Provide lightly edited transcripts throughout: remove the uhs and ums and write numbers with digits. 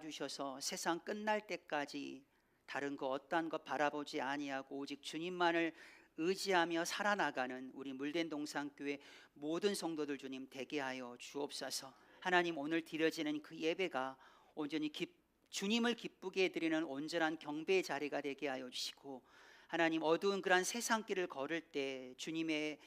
도와주셔서 세상 끝날 때까지 다른 거 어떠한 것 바라보지 아니하고 오직 주님만을 의지하며 살아나가는 우리 물된 동산교회 모든 성도들 주님 되게 하여 주옵소서. 하나님, 오늘 드려지는 그 예배가 온전히 주님을 기쁘게 해드리는 온전한 경배의 자리가 되게 하여 주시고, 하나님, 어두운 그런 세상길을 걸을 때 주님의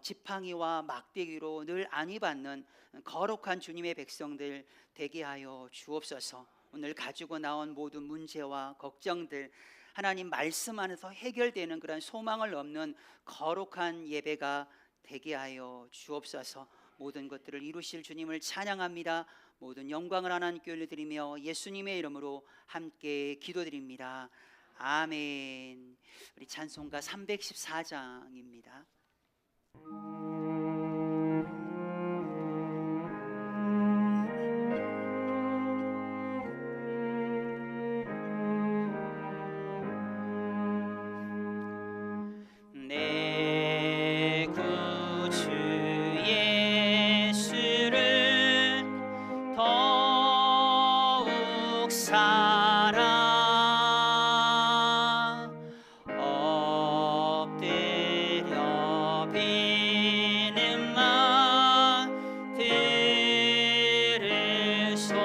지팡이와 막대기로 늘 안위받는 거룩한 주님의 백성들 되게 하여 주옵소서. 오늘 가지고 나온 모든 문제와 걱정들 하나님 말씀 안에서 해결되는 그런 소망을 얻는 거룩한 예배가 되게 하여 주옵소서. 모든 것들을 이루실 주님을 찬양합니다. 모든 영광을 하나님께 올려드리며 예수님의 이름으로 함께 기도드립니다. 아멘. 우리 찬송가 314장입니다. 내 구주 예수를 더욱 사랑 엎드려 비는마 들으소서.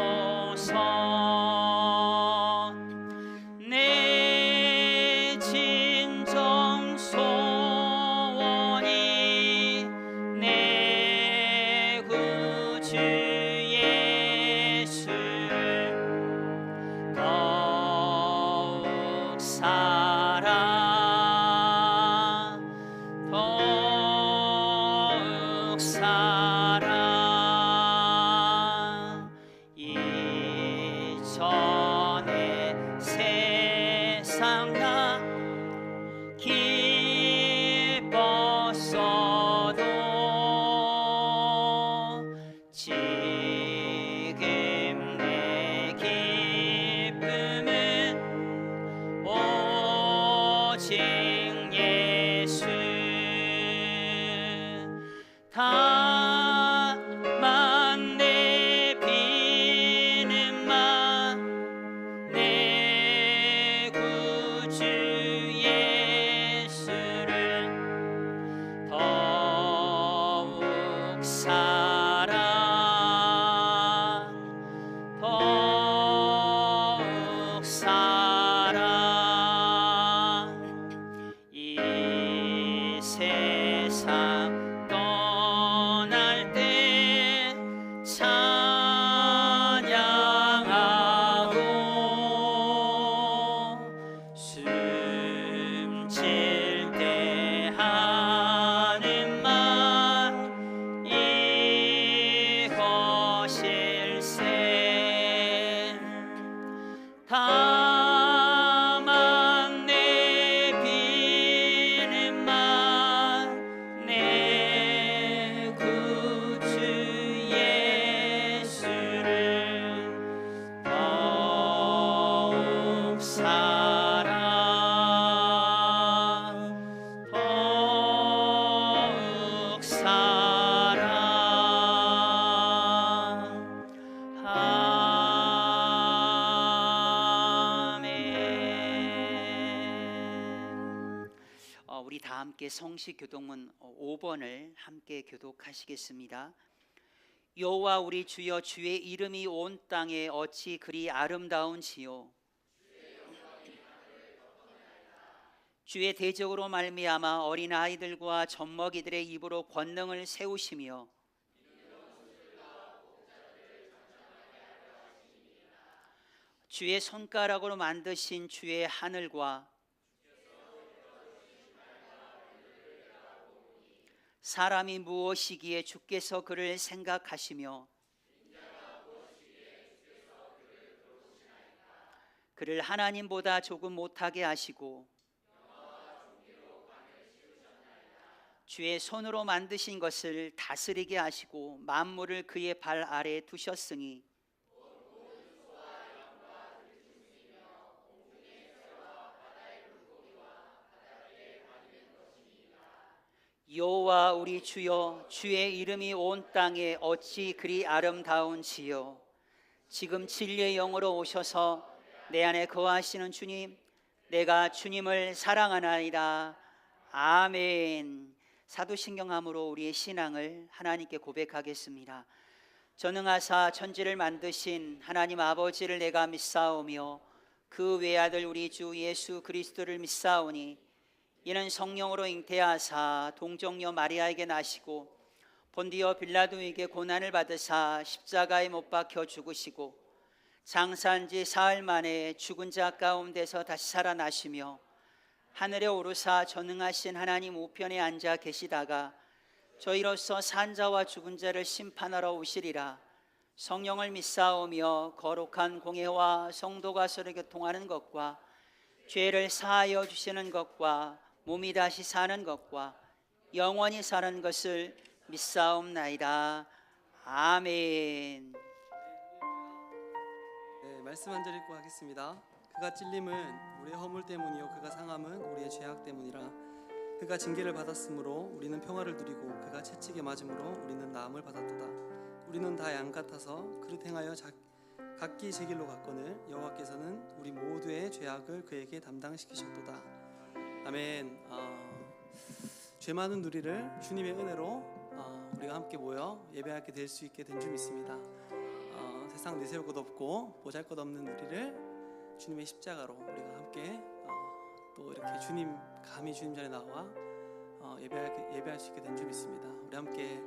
내 진정 소원이 내 구주 예수를 더욱 사랑 더욱 사랑 이전에 세상 나 기뻤어도 지금 내 기쁨은 오직 예수. 다만 내 비는마 내 구주 예수를 더욱 사랑 더욱 사랑 이 세상 떠날 때 찬양하고 숨질 때 하는 말 이것일세. 다만 내 비는마 내 구주 예수를 더욱 사랑 더욱 사랑. 아멘. 우리 다 함께 성시 교독문 5번을 함께 교독하시겠습니다. 여호와 우리 주여, 주의 이름이 온 땅에 어찌 그리 아름다운지요. 주의 대적으로 말미암아 어린 아이들과 젖먹이들의 입으로 권능을 세우시며 주의 손가락으로 만드신 주의 하늘과 사람이 무엇이기에 주께서 그를 생각하시며 그를 하나님보다 조금 못하게 하시고 주의 손으로 만드신 것을 다스리게 하시고 만물을 그의 발 아래 두셨으니 여호와 우리 주여, 주의 이름이 온 땅에 어찌 그리 아름다운지요. 지금 진리의 영으로 오셔서 내 안에 거하시는 주님, 내가 주님을 사랑하나이다. 아멘. 사도신경함으로 우리의 신앙을 하나님께 고백하겠습니다. 전능하사 천지를 만드신 하나님 아버지를 내가 믿사오며 그 외아들 우리 주 예수 그리스도를 믿사오니 이는 성령으로 잉태하사 동정녀 마리아에게 나시고 본디오 빌라도에게 고난을 받으사 십자가에 못 박혀 죽으시고 장사한 지 사흘 만에 죽은 자 가운데서 다시 살아나시며 하늘에 오르사 전능하신 하나님 우편에 앉아 계시다가 저희로서 산 자와 죽은 자를 심판하러 오시리라. 성령을 믿사오며 거룩한 공회와 성도가 서로 교통하는 것과 죄를 사하여 주시는 것과 몸이 다시 사는 것과 영원히 사는 것을 믿사옵나이다. 아멘. 네, 말씀 한 절 읽고 하겠습니다. 그가 찔림은 우리의 허물 때문이요 그가 상함은 우리의 죄악 때문이라. 그가 징계를 받았으므로 우리는 평화를 누리고 그가 채찍에 맞음으로 우리는 나음을 받았도다. 우리는 다 양 같아서 그릇 행하여 각기 제 길로 갔거늘 여호와께서는 우리 모두의 죄악을 그에게 담당시키셨도다. 아멘. 죄 많은 우리를 주님의 은혜로 우리가 함께 모여 예배하게 될 수 있게 된 줄 믿습니다. 세상 내세울 것 없고 보잘것없는 우리를 주님의 십자가로 우리가 함께 또 이렇게 감히 주님 전에 나와 예배할 수 있게 된 줄 믿습니다. 우리 함께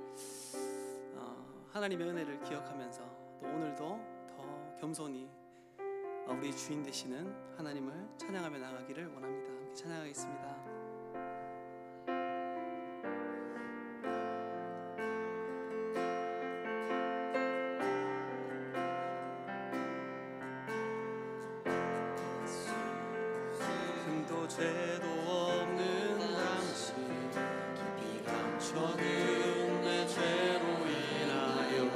하나님의 은혜를 기억하면서 또 오늘도 더 겸손히 우리 주인 되시는 하나님을 찬양하며 나가기를 원합니다. 함께 찬양하겠습니다. 죄도 없는 당신 깊이 감춰둔 내 죄로 인하여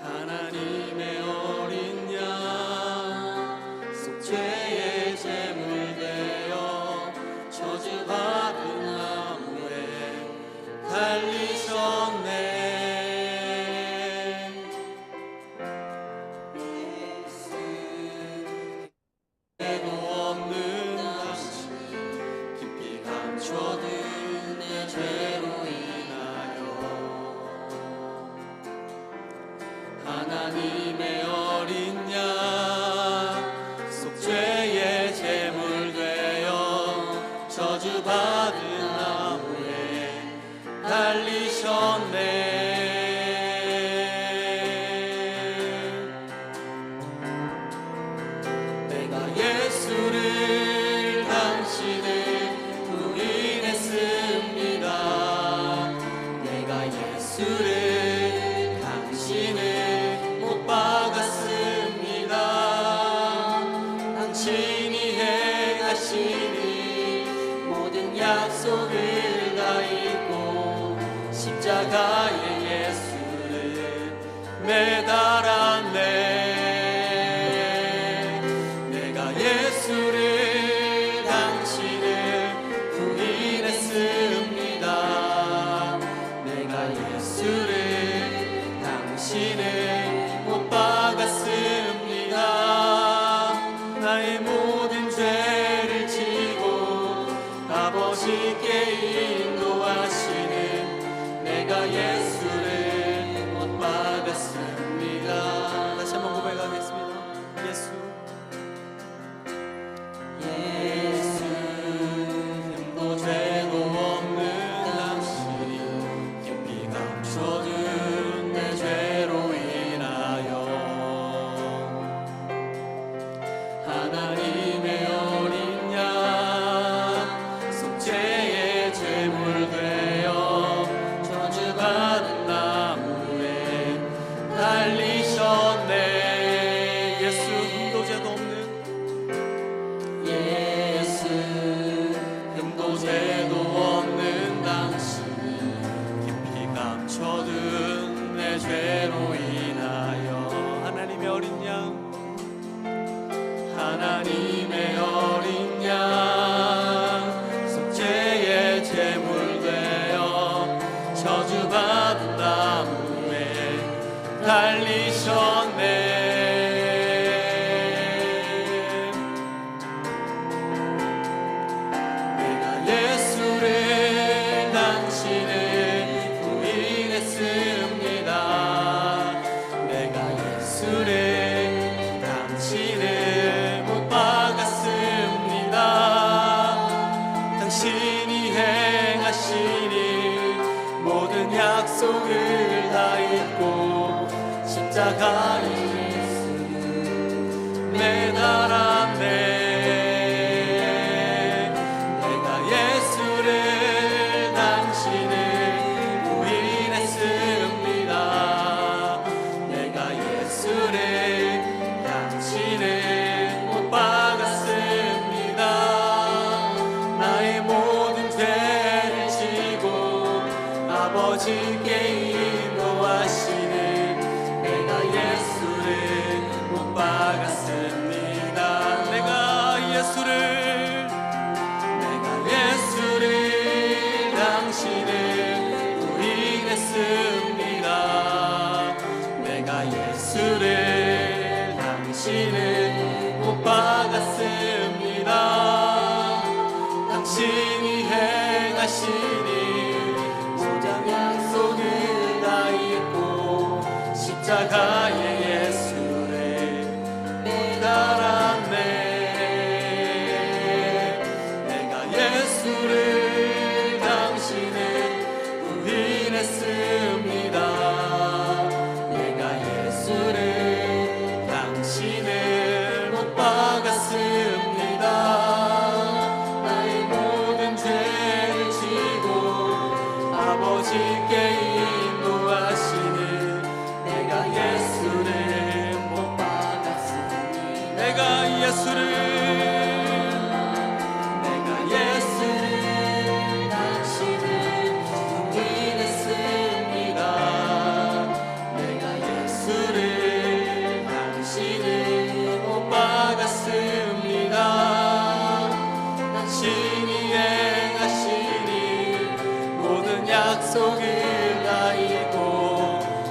하나님의 어린 양 속죄의 제물 되어 저주받은 나무에 달리셨네. 하나님의 어린 양 속죄의 제물 되어 저주받은 나무에 달리셨네. 내가 예수를 당신을 부인했습니다. 내가 예수를 당신을 못 박았습니다. 당신이 행하시니 모든 약속을 다 잊고 십자가에 예수를 매달았네. 내가 예수를 당신을 부인했습니다. 내가 예수를 당신을 못 박았습니다. 나의 모든 죄를 지고 아버지께 인도하시는 내가 예수를 못 박았습니다. 다시 한번 고백하겠습니다. 예수 흠도 죄도 없는 당신이 깊이 감춰둔 내 죄로 인하여 하나님의 어린 양 속죄의 제물 되어 저주받은 달리셨네. 내가 예수를 당신을 부인했습니다. 내가 예수를 당신을 못 박았습니다. 당신이 행하시니 모든 약속을 다 잊고 십자가에 예수를 매달았네. 내가 예수를 당신을 부인했습니다. 내가 예수를 당신을 못 박았습니다. 나의 모든 죄를 지고 아버지께 인도하시는 내가 예수를 못 박았습니다. 내가 예수를 당신을 부인했습니다. 내가 예수를 당신을 못 박았습니다. 당신이 행하시니 모든 약속을 다 잊고 십자가에 예수를 매달았네. 내가 예수를 당신을 부인했습니다. 내가 예수를 당신을 못 박았습니다. 나의 모든 죄를 지고 아버지께 인도하시는 내가 예수를 못 박았습니다. 내가 예수를 당신을 부인했습니다. 내가 예수를 당신을 못 박았습니다. 당신이 행하시니 모든 약속을 다 잊고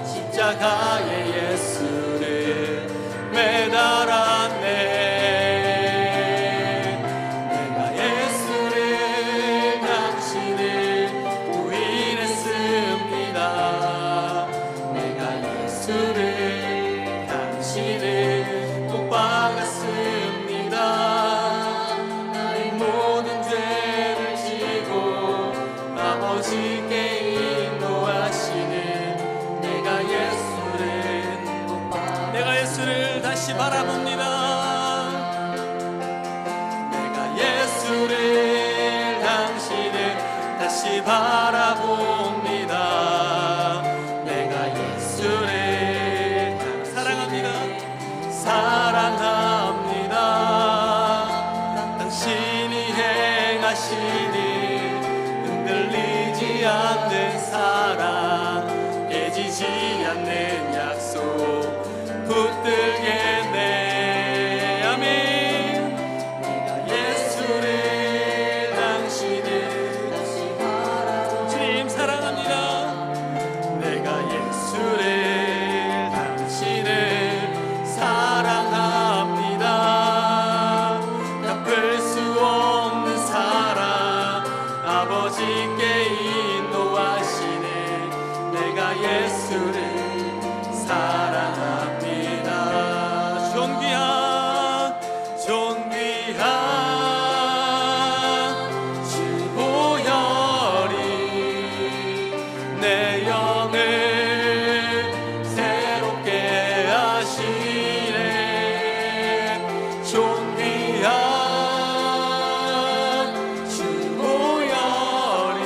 십자가에 예수를 매달았네. 내가 예수를 당신을 부인했습니다. 내가 예수를 당신을 못 박았습니다. 나의 모든 죄를 지고 아버지께 인도하시는 내가 예수를 다시 바라봅니다. 내가 예수를 당신을 다시 바라봅니다. 내가 예수를 사랑합니다. 당신이 행하시니 흔들리지 않는 사랑, 깨지지 않는 약속 붙들겠네. 아멘. 내가 예수를 당신을 다시 바라봅니다. 주님 사랑합니다. 내가 예수를 당신을 사랑합니다. 갚을 수 없는 사랑, 아버지께 인도하시는 내가 예수를 사랑합니다. 존귀한 주 보혈이 내 영을 새롭게 하시네. 존귀한 주 보혈이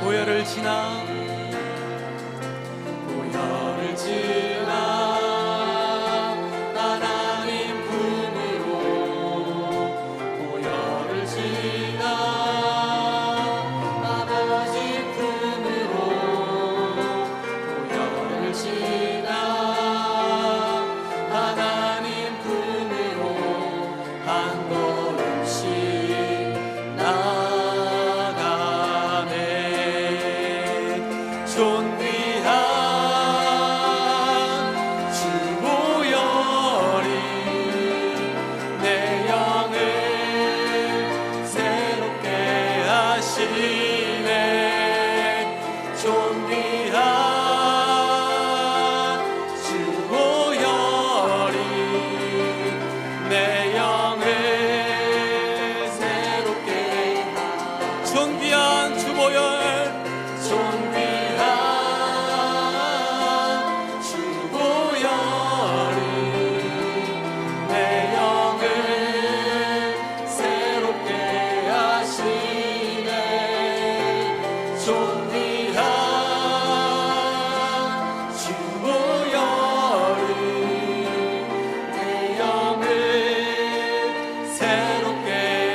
보혈을 지나 하나님 품으로 보혈을 지나 아버지 품으로 보혈을 지나 하나님 품으로 한 걸음씩 나가네. 존귀한 주 보혈이 내 영을 새롭게 하시네. 존귀한 주 보혈이 내 영을 새롭게 하시네. 존귀한 주 보혈, 존귀한 주 보혈이 내 영을 새롭게 하시네. 존귀한 주 보혈이 내 영을 새롭게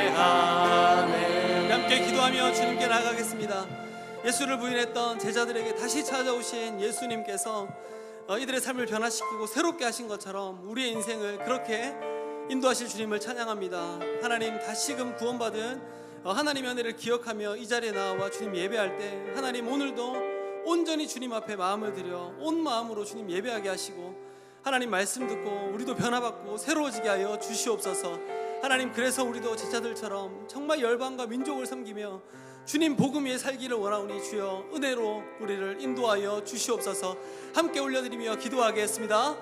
하네. 함께 기도하며 주님께 나아가겠습니다. 예수를 부인했던 제자들에게 다시 찾아오신 예수님께서 이들의 삶을 변화시키고 새롭게 하신 것처럼 우리의 인생을 그렇게 인도하실 주님을 찬양합니다. 하나님, 다시금 구원받은 하나님의 은혜를 기억하며 이 자리에 나와 주님 예배할 때 하나님, 오늘도 온전히 주님 앞에 마음을 들여 온 마음으로 주님 예배하게 하시고 하나님 말씀 듣고 우리도 변화받고 새로워지게 하여 주시옵소서. 하나님, 그래서 우리도 제자들처럼 정말 열방과 민족을 섬기며 주님 복음 위에 살기를 원하오니 주여 은혜로 우리를 인도하여 주시옵소서. 함께 올려드리며 기도하겠습니다.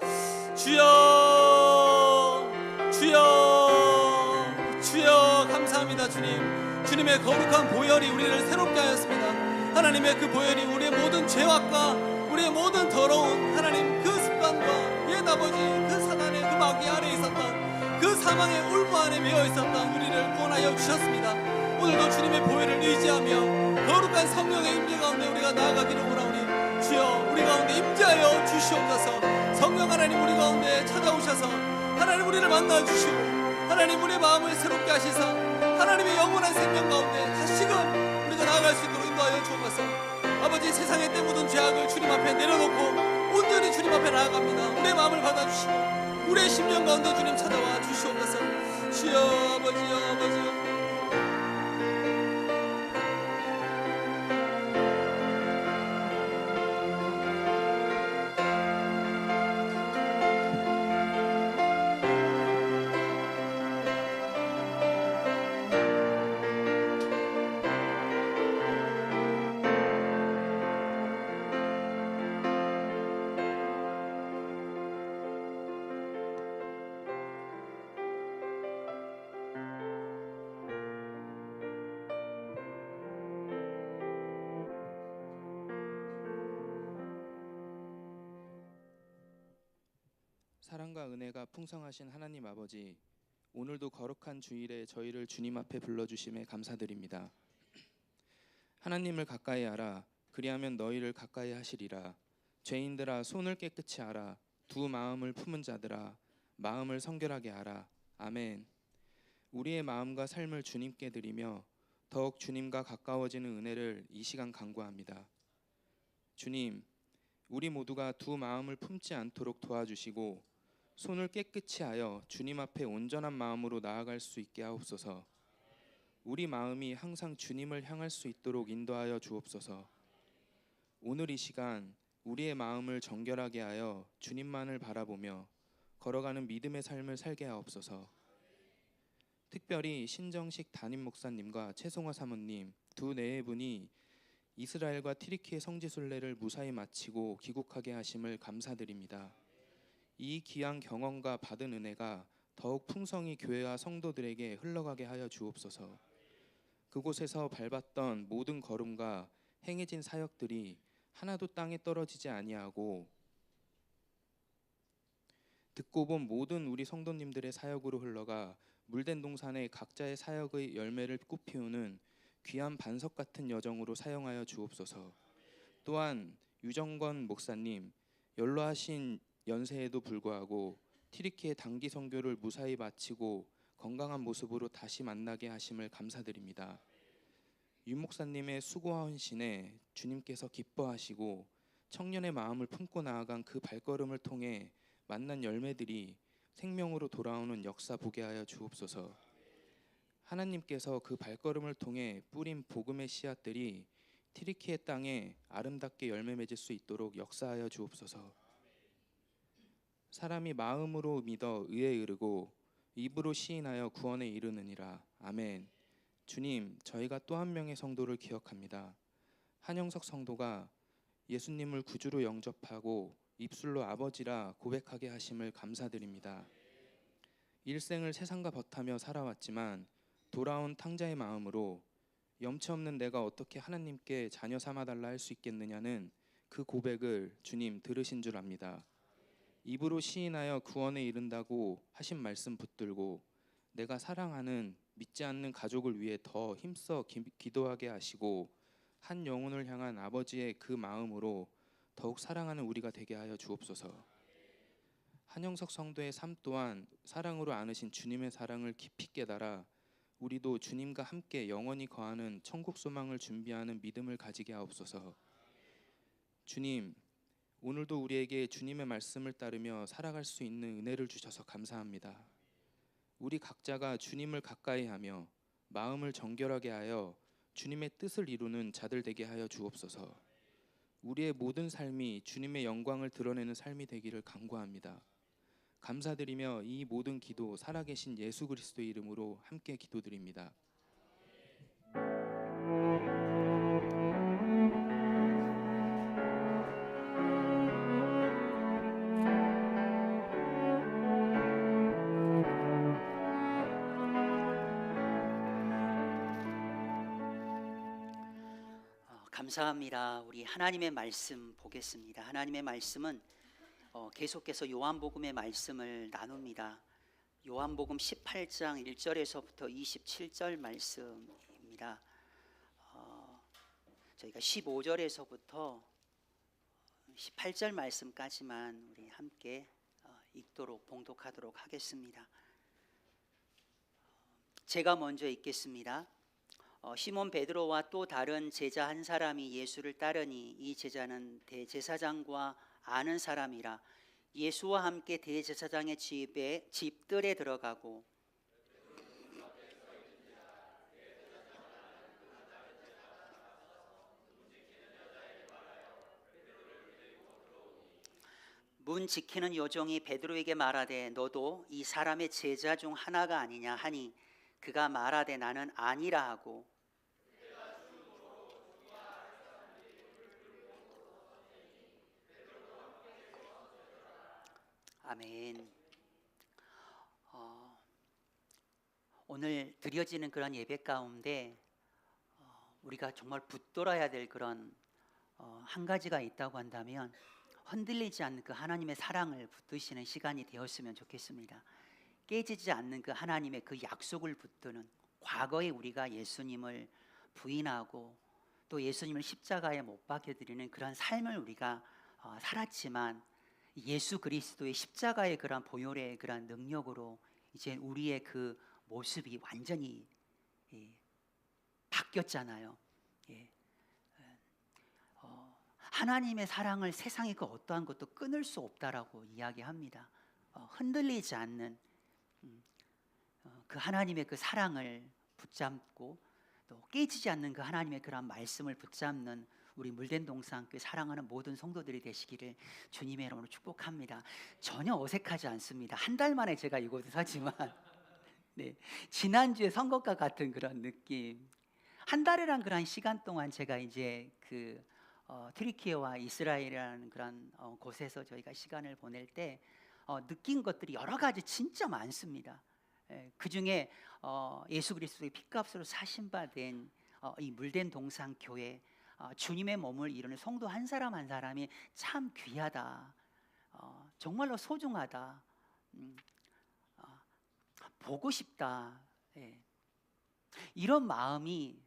주여, 주여, 주여, 감사합니다. 주님, 주님의 거룩한 보혈이 우리를 새롭게 하였습니다. 하나님의 그 보혈이 우리의 모든 죄악과 우리의 모든 더러운 하나님 그 습관과 옛 아버지 그 사단의 그 마귀 아래 있었던 그 사망의 울무 안에 매여 있었던 우리를 구원하여 주셨습니다. 오늘도 주님의 보혈을 의지하며 거룩한 성령의 임재 가운데 우리가 나아가기를 원하오니 주여 우리 가운데 임재하여 주시옵소서. 성령 하나님, 우리 가운데 찾아오셔서 하나님 우리를 만나 주시고 하나님 우리의 마음을 새롭게 하시사 하나님의 영원한 생명 가운데 다시금 우리가 나아갈 수 있도록 인도하여 주옵소서. 아버지, 세상의 때 묻은 죄악을 주님 앞에 내려놓고 온전히 주님 앞에 나아갑니다. 우리의 마음을 받아주시고 우리의 심령 가운데 주님 찾아와 주시옵소서. 주여, 아버지여, 아버지여. 사랑과 은혜가 풍성하신 하나님 아버지, 오늘도 거룩한 주일에 저희를 주님 앞에 불러주심에 감사드립니다. 하나님을 가까이 하라. 그리하면 너희를 가까이 하시리라. 죄인들아, 손을 깨끗이 하라. 두 마음을 품은 자들아, 마음을 성결하게 하라. 아멘. 우리의 마음과 삶을 주님께 드리며 더욱 주님과 가까워지는 은혜를 이 시간 간구합니다. 주님, 우리 모두가 두 마음을 품지 않도록 도와주시고 손을 깨끗이 하여 주님 앞에 온전한 마음으로 나아갈 수 있게 하옵소서. 우리 마음이 항상 주님을 향할 수 있도록 인도하여 주옵소서. 오늘 이 시간 우리의 마음을 정결하게 하여 주님만을 바라보며 걸어가는 믿음의 삶을 살게 하옵소서. 특별히 신정식 담임 목사님과 최송화 사모님 두 내외분이 이스라엘과 튀르키예 성지순례를 무사히 마치고 귀국하게 하심을 감사드립니다. 이 귀한 경험과 받은 은혜가 더욱 풍성히 교회와 성도들에게 흘러가게 하여 주옵소서. 그곳에서 밟았던 모든 걸음과 행해진 사역들이 하나도 땅에 떨어지지 아니하고 듣고 본 모든 우리 성도님들의 사역으로 흘러가 물된 동산에 각자의 사역의 열매를 꽃피우는 귀한 반석 같은 여정으로 사용하여 주옵소서. 또한 유정권 목사님, 연로하신 연세에도 불구하고 튀르키예 단기 선교를 무사히 마치고 건강한 모습으로 다시 만나게 하심을 감사드립니다. 유 목사님의 수고와 헌신에 주님께서 기뻐하시고 청년의 마음을 품고 나아간 그 발걸음을 통해 만난 열매들이 생명으로 돌아오는 역사 보게 하여 주옵소서. 하나님께서 그 발걸음을 통해 뿌린 복음의 씨앗들이 튀르키예 땅에 아름답게 열매 맺을 수 있도록 역사하여 주옵소서. 사람이 마음으로 믿어 의에 이르고 입으로 시인하여 구원에 이르느니라. 아멘. 주님, 저희가 또 한 명의 성도를 기억합니다. 한영석 성도가 예수님을 구주로 영접하고 입술로 아버지라 고백하게 하심을 감사드립니다. 일생을 세상과 벗하며 살아왔지만 돌아온 탕자의 마음으로 염치 없는 내가 어떻게 하나님께 자녀 삼아달라 할 수 있겠느냐는 그 고백을 주님 들으신 줄 압니다. 입으로 시인하여 구원에 이른다고 하신 말씀 붙들고 내가 사랑하는 믿지 않는 가족을 위해 더 힘써 기도하게 하시고 한 영혼을 향한 아버지의 그 마음으로 더욱 사랑하는 우리가 되게 하여 주옵소서. 한영석 성도의 삶 또한 사랑으로 안으신 주님의 사랑을 깊이 깨달아 우리도 주님과 함께 영원히 거하는 천국 소망을 준비하는 믿음을 가지게 하옵소서. 주님, 오늘도 우리에게 주님의 말씀을 따르며 살아갈 수 있는 은혜를 주셔서 감사합니다. 우리 각자가 주님을 가까이 하며 마음을 정결하게 하여 주님의 뜻을 이루는 자들 되게 하여 주옵소서. 우리의 모든 삶이 주님의 영광을 드러내는 삶이 되기를 간구합니다. 감사드리며 이 모든 기도 살아계신 예수 그리스도의 이름으로 함께 기도드립니다. 감사합니다. 우리 하나님의 말씀 보겠습니다. 하나님의 말씀은 계속해서 요한복음의 말씀을 나눕니다. 요한복음 18장 1절에서부터 27절 말씀입니다. 저희가 15절에서부터 18절 말씀까지만 우리 함께 읽도록 봉독하도록 하겠습니다. 제가 먼저 읽겠습니다. 시몬 베드로와 또 다른 제자 한 사람이 예수를 따르니 이 제자는 대제사장과 아는 사람이라 예수와 함께 대제사장의 집들에 들어가고 문 지키는 요종이 베드로에게 말하되 너도 이 사람의 제자 중 하나가 아니냐 하니 그가 말하되 나는 아니라 하고 아멘. 오늘 드려지는 그런 예배 가운데 우리가 정말 붙들어야 될 그런 한 가지가 있다고 한다면 흔들리지 않는 그 하나님의 사랑을 붙드시는 시간이 되었으면 좋겠습니다. 깨지지 않는 그 하나님의 그 약속을 붙드는, 과거에 우리가 예수님을 부인하고 또 예수님을 십자가에 못 박혀드리는 그런 삶을 우리가 살았지만 예수 그리스도의 십자가의 그런 보혈의 그런 능력으로 이제 우리의 그 모습이 완전히 바뀌었잖아요. 하나님의 사랑을 세상의 그 어떠한 것도 끊을 수 없다라고 이야기합니다. 흔들리지 않는 그 하나님의 그 사랑을 붙잡고 또 깨지지 않는 그 하나님의 그런 말씀을 붙잡는 우리 물된 동산교회 사랑하는 모든 성도들이 되시기를 주님의 이름으로 축복합니다. 전혀 어색하지 않습니다. 한 달 만에 제가 이곳에 서지만 네, 지난주에 선것과 같은 그런 느낌. 한 달이란 그런 시간 동안 제가 이제 그 튀르키예와 이스라엘이라는 그런 곳에서 저희가 시간을 보낼 때 느낀 것들이 여러 가지 진짜 많습니다. 그 중에 예수 그리스도의 피값으로 사신받은 이 물된 동산교회 주님의 몸을 이루는 성도 한 사람 한 사람이 참 귀하다, 정말로 소중하다, 보고 싶다, 이런 마음이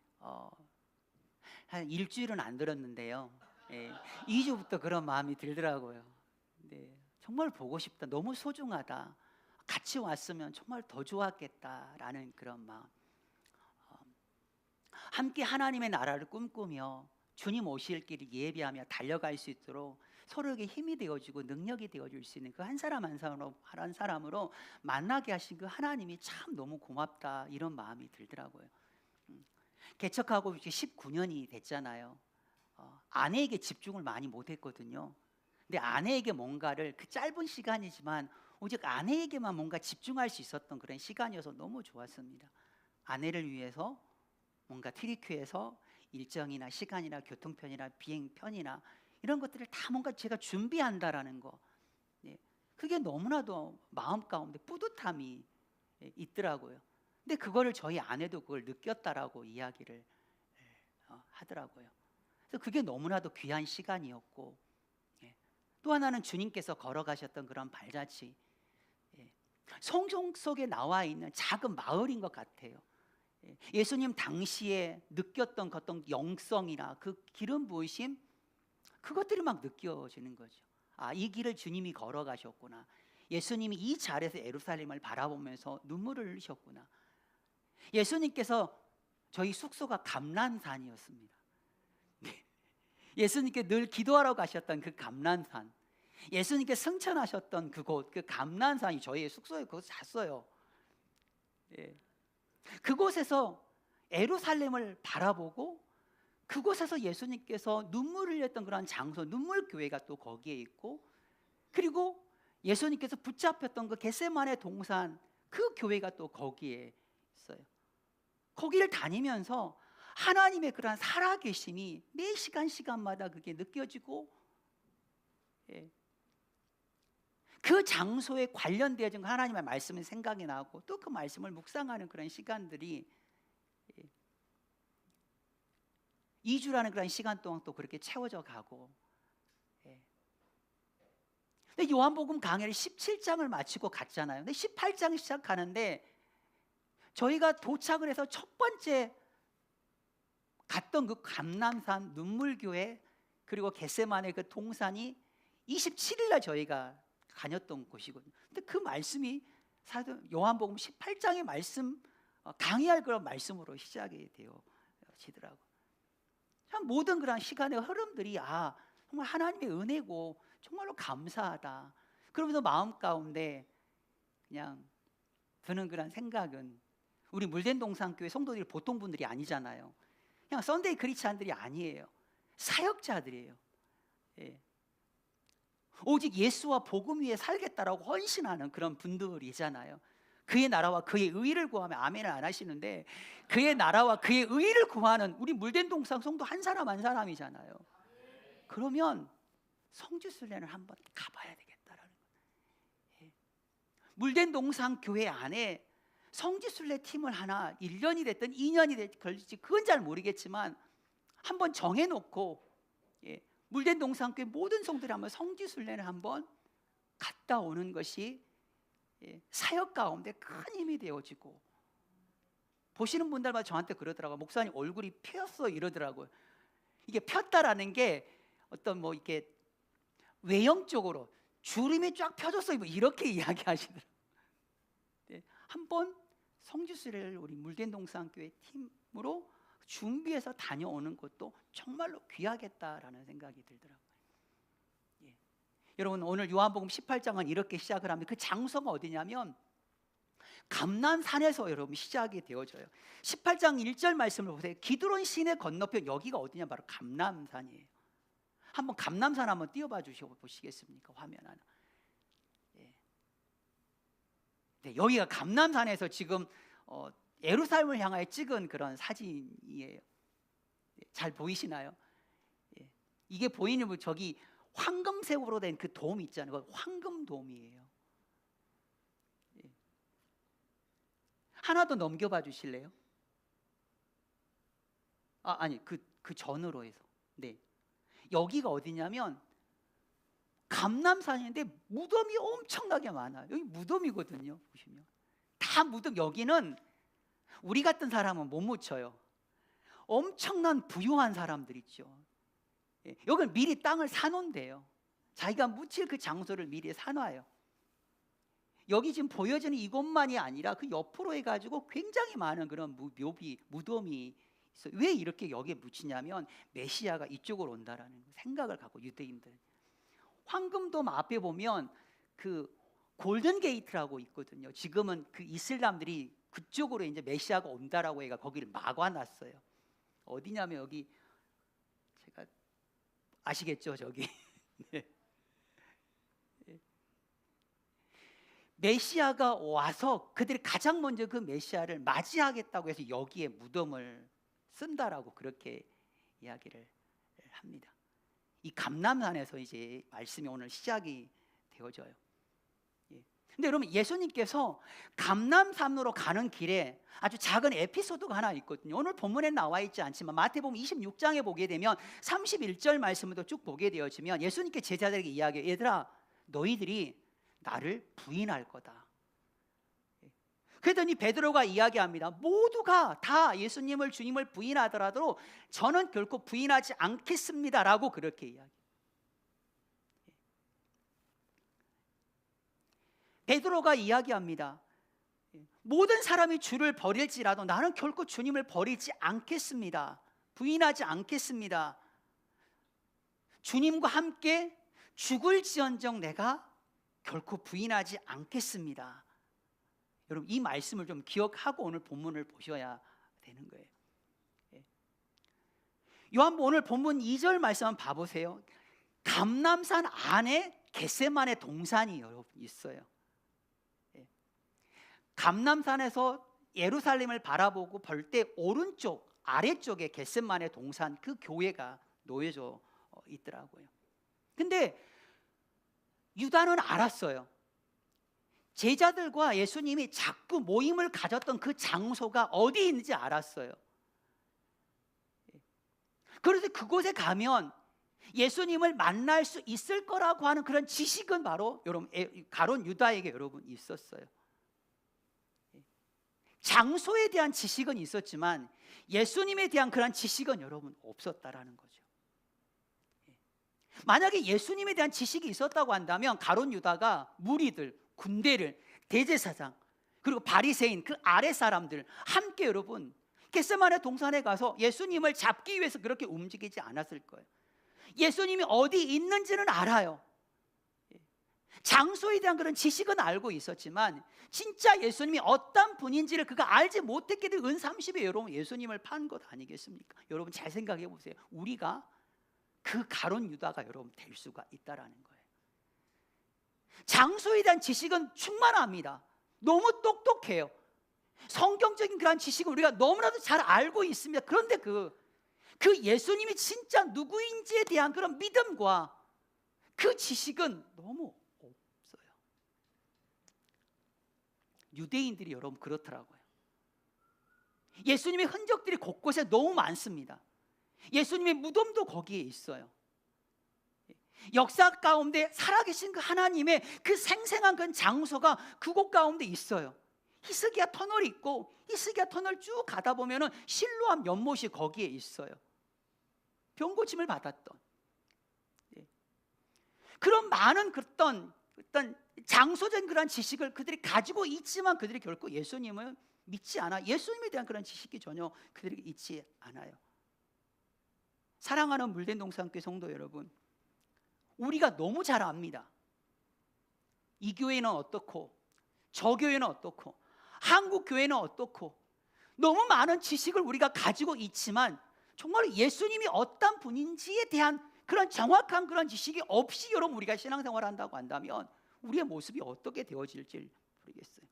한 일주일은 안 들었는데요. 2주부터 그런 마음이 들더라고요. 네, 정말 보고 싶다. 너무 소중하다. 같이 왔으면 정말 더 좋았겠다라는 그런 마음. 함께 하나님의 나라를 꿈꾸며 주님 오실 길을 예비하며 달려갈 수 있도록 서로에게 힘이 되어주고 능력이 되어줄 수 있는 그 한 사람 한 사람으로 만나게 하신 그 하나님이 참 너무 고맙다, 이런 마음이 들더라고요. 개척하고 이제 19년이 됐잖아요. 아내에게 집중을 많이 못했거든요. 근데 아내에게 뭔가를, 그 짧은 시간이지만 오직 아내에게만 뭔가 집중할 수 있었던 그런 시간이어서 너무 좋았습니다. 아내를 위해서 뭔가 트리큐에서 일정이나 시간이나 교통편이나 비행편이나 이런 것들을 다 뭔가 제가 준비한다라는 거, 그게 너무나도 마음 가운데 뿌듯함이 있더라고요. 근데 그거를 저희 아내도 그걸 느꼈다라고 이야기를 하더라고요. 그래서 그게 너무나도 귀한 시간이었고, 또 하나는 주님께서 걸어가셨던 그런 발자취, 성경 속에 나와 있는 작은 마을인 것 같아요. 예수님 당시에 느꼈던 어떤 영성이나 그 기름 부으심, 그것들이 막 느껴지는 거죠. 아, 이 길을 주님이 걸어가셨구나. 예수님이 이 자리에서 예루살렘을 바라보면서 눈물을 흘리셨구나. 예수님께서 저희 숙소가 감람산이었습니다. 예수님께 늘 기도하러 가셨던 그 감람산, 예수님께 승천하셨던 그곳, 그 감람산이 저희의 숙소에 거기서 잤어요. 그곳에서 예루살렘을 바라보고 그곳에서 예수님께서 눈물을 흘렸던 그런 장소, 눈물교회가 또 거기에 있고, 그리고 예수님께서 붙잡혔던 그 겟세마네 동산, 그 교회가 또 거기에 있어요. 거기를 다니면서 하나님의 그러한 살아계심이 매 시간마다 그게 느껴지고, 그 장소에 관련되어진 하나님의 말씀이 생각이 나고, 또 그 말씀을 묵상하는 그런 시간들이 2주라는 그런 시간 동안 또 그렇게 채워져 가고, 근데 요한복음 강해를 17장을 마치고 갔잖아요. 근데 18장 시작하는데 저희가 도착을 해서 첫 번째 갔던 그 감람산 눈물교회, 그리고 겟세마네 그 동산이 27일 날 저희가 다녔던 곳이거든요. 근데 그 말씀이 사실 요한복음 18장의 말씀, 강의할 그런 말씀으로 시작이 되어지더라고요. 참 모든 그런 시간의 흐름들이 정말 하나님의 은혜고 정말로 감사하다. 그러면서 마음 가운데 그냥 드는 그런 생각은, 우리 물된 동산교회 성도들이 보통 분들이 아니잖아요. 그냥 썬데이 크리스찬들이 아니에요. 사역자들이에요. 오직 예수와 복음 위에 살겠다라고 헌신하는 그런 분들이잖아요. 그의 나라와 그의 의를 구하면 아멘을 안 하시는데, 그의 나라와 그의 의를 구하는 우리 물된 동산 성도 한 사람 한 사람이잖아요. 그러면 성지순례를 한번 가봐야 되겠다라는 거예요. 물된 동산 교회 안에 성지순례 팀을 하나 1년이 됐든 2년이 걸릴지 그건 잘 모르겠지만 한번 정해놓고, 물된 동산교회 모든 성들이 한번 성지순례를 한번 갔다 오는 것이 사역 가운데 큰 힘이 되어지고, 보시는 분들마다 저한테 그러더라고요. 목사님 얼굴이 폈어, 이러더라고요. 이게 폈다라는 게 어떤 뭐 이렇게 외형적으로 주름이 쫙 펴졌어, 뭐 이렇게 이야기하시더라고요. 한번 성지순례를 우리 물된 동산교회 팀으로 준비해서 다녀오는 것도 정말로 귀하겠다라는 생각이 들더라고요. 여러분, 오늘 요한복음 18장은 이렇게 시작을 합니다. 그 장소가 어디냐면 감람산에서 여러분 시작이 되어져요. 18장 1절 말씀을 보세요. 기드론 시내 건너편, 여기가 어디냐, 바로 감람산이에요. 한번 감람산 한번 띄워봐 보시겠습니까? 화면 하나. 여기가 감람산에서 지금 예루살렘을 향하여 찍은 그런 사진이에요. 잘 보이시나요? 이게 보이는 분, 저기 황금색으로 된 그 돔 있잖아요. 황금돔이에요. 하나 더 넘겨봐 주실래요? 아니, 그 전으로 해서. 네. 여기가 어디냐면 감람산인데 무덤이 엄청나게 많아요. 여기 무덤이거든요. 보시면 다 무덤. 여기는 우리 같은 사람은 못 묻혀요. 엄청난 부유한 사람들 있죠. 여기 미리 땅을 사놓은대요. 자기가 묻힐 그 장소를 미리 사놔요. 여기 지금 보여지는 이곳만이 아니라 그 옆으로 해가지고 굉장히 많은 그런 묘비, 무덤이 있어요. 왜 이렇게 여기에 묻히냐면 메시아가 이쪽으로 온다라는 생각을 갖고 유대인들. 황금돔 앞에 보면 그 골든 게이트라고 있거든요. 지금은 그 이슬람들이 그쪽으로 이제 메시아가 온다라고 해가 거기를 막아놨어요. 어디냐면 여기 제가 아시겠죠, 저기. 네. 메시아가 와서 그들이 가장 먼저 그 메시아를 맞이하겠다고 해서 여기에 무덤을 쓴다라고 그렇게 이야기를 합니다. 이 감람산에서 이제 말씀이 오늘 시작이 되어져요. 근데 여러분, 예수님께서 감람산으로 가는 길에 아주 작은 에피소드가 하나 있거든요. 오늘 본문에 나와 있지 않지만 마태복음 26장에 보게 되면 31절 말씀부터 쭉 보게 되어지면 예수님께 제자들에게 이야기해요. 얘들아, 너희들이 나를 부인할 거다. 그랬더니 베드로가 이야기합니다. 모두가 다 예수님을, 주님을 부인하더라도 저는 결코 부인하지 않겠습니다라고 그렇게 이야기해요. 베드로가 이야기합니다. 모든 사람이 주를 버릴지라도 나는 결코 주님을 버리지 않겠습니다. 부인하지 않겠습니다. 주님과 함께 죽을지언정 내가 결코 부인하지 않겠습니다. 여러분, 이 말씀을 좀 기억하고 오늘 본문을 보셔야 되는 거예요. 요한 오늘 본문 2절 말씀 한번 봐보세요. 감람산 안에 겟세마네 동산이 여러분 있어요. 감람산에서 예루살렘을 바라보고 볼 때 오른쪽 아래쪽에 겟세마네 동산, 그 교회가 놓여져 있더라고요. 근데 유다는 알았어요. 제자들과 예수님이 자꾸 모임을 가졌던 그 장소가 어디 있는지 알았어요. 그래서 그곳에 가면 예수님을 만날 수 있을 거라고 하는 그런 지식은 바로 여러분 가룟 유다에게 여러분 있었어요. 장소에 대한 지식은 있었지만 예수님에 대한 그런 지식은 여러분 없었다라는 거죠. 만약에 예수님에 대한 지식이 있었다고 한다면 가룟 유다가 무리들, 군대를, 대제사장, 그리고 바리새인, 그 아래 사람들 함께 여러분 겟세마네 동산에 가서 예수님을 잡기 위해서 그렇게 움직이지 않았을 거예요. 예수님이 어디 있는지는 알아요. 장소에 대한 그런 지식은 알고 있었지만 진짜 예수님이 어떤 분인지를 그가 알지 못했기 때문에 은 30에 여러분 예수님을 판 것 아니겠습니까? 여러분 잘 생각해 보세요. 우리가 그 가룟 유다가 여러분 될 수가 있다라는 거예요. 장소에 대한 지식은 충만합니다. 너무 똑똑해요. 성경적인 그런 지식은 우리가 너무나도 잘 알고 있습니다. 그런데 그 예수님이 진짜 누구인지에 대한 그런 믿음과 그 지식은 너무 없어요. 유대인들이 여러분 그렇더라고요. 예수님의 흔적들이 곳곳에 너무 많습니다. 예수님의 무덤도 거기에 있어요. 역사 가운데 살아계신 그 하나님의 그 생생한 그 장소가 그곳 가운데 있어요. 히스기야 터널이 있고 히스기야 터널 쭉 가다 보면은 실로암 연못이 거기에 있어요. 병고침을 받았던 그런 많은 어떤 장소적인 그런 지식을 그들이 가지고 있지만 그들이 결코 예수님을 믿지 않아. 예수님에 대한 그런 지식이 전혀 그들에게 있지 않아요. 사랑하는 물된 동산교회 성도 여러분, 우리가 너무 잘 압니다. 이 교회는 어떻고 저 교회는 어떻고 한국 교회는 어떻고 너무 많은 지식을 우리가 가지고 있지만 정말 예수님이 어떤 분인지에 대한 그런 정확한 그런 지식이 없이 여러분 우리가 신앙생활을 한다고 한다면 우리의 모습이 어떻게 되어질지 모르겠어요.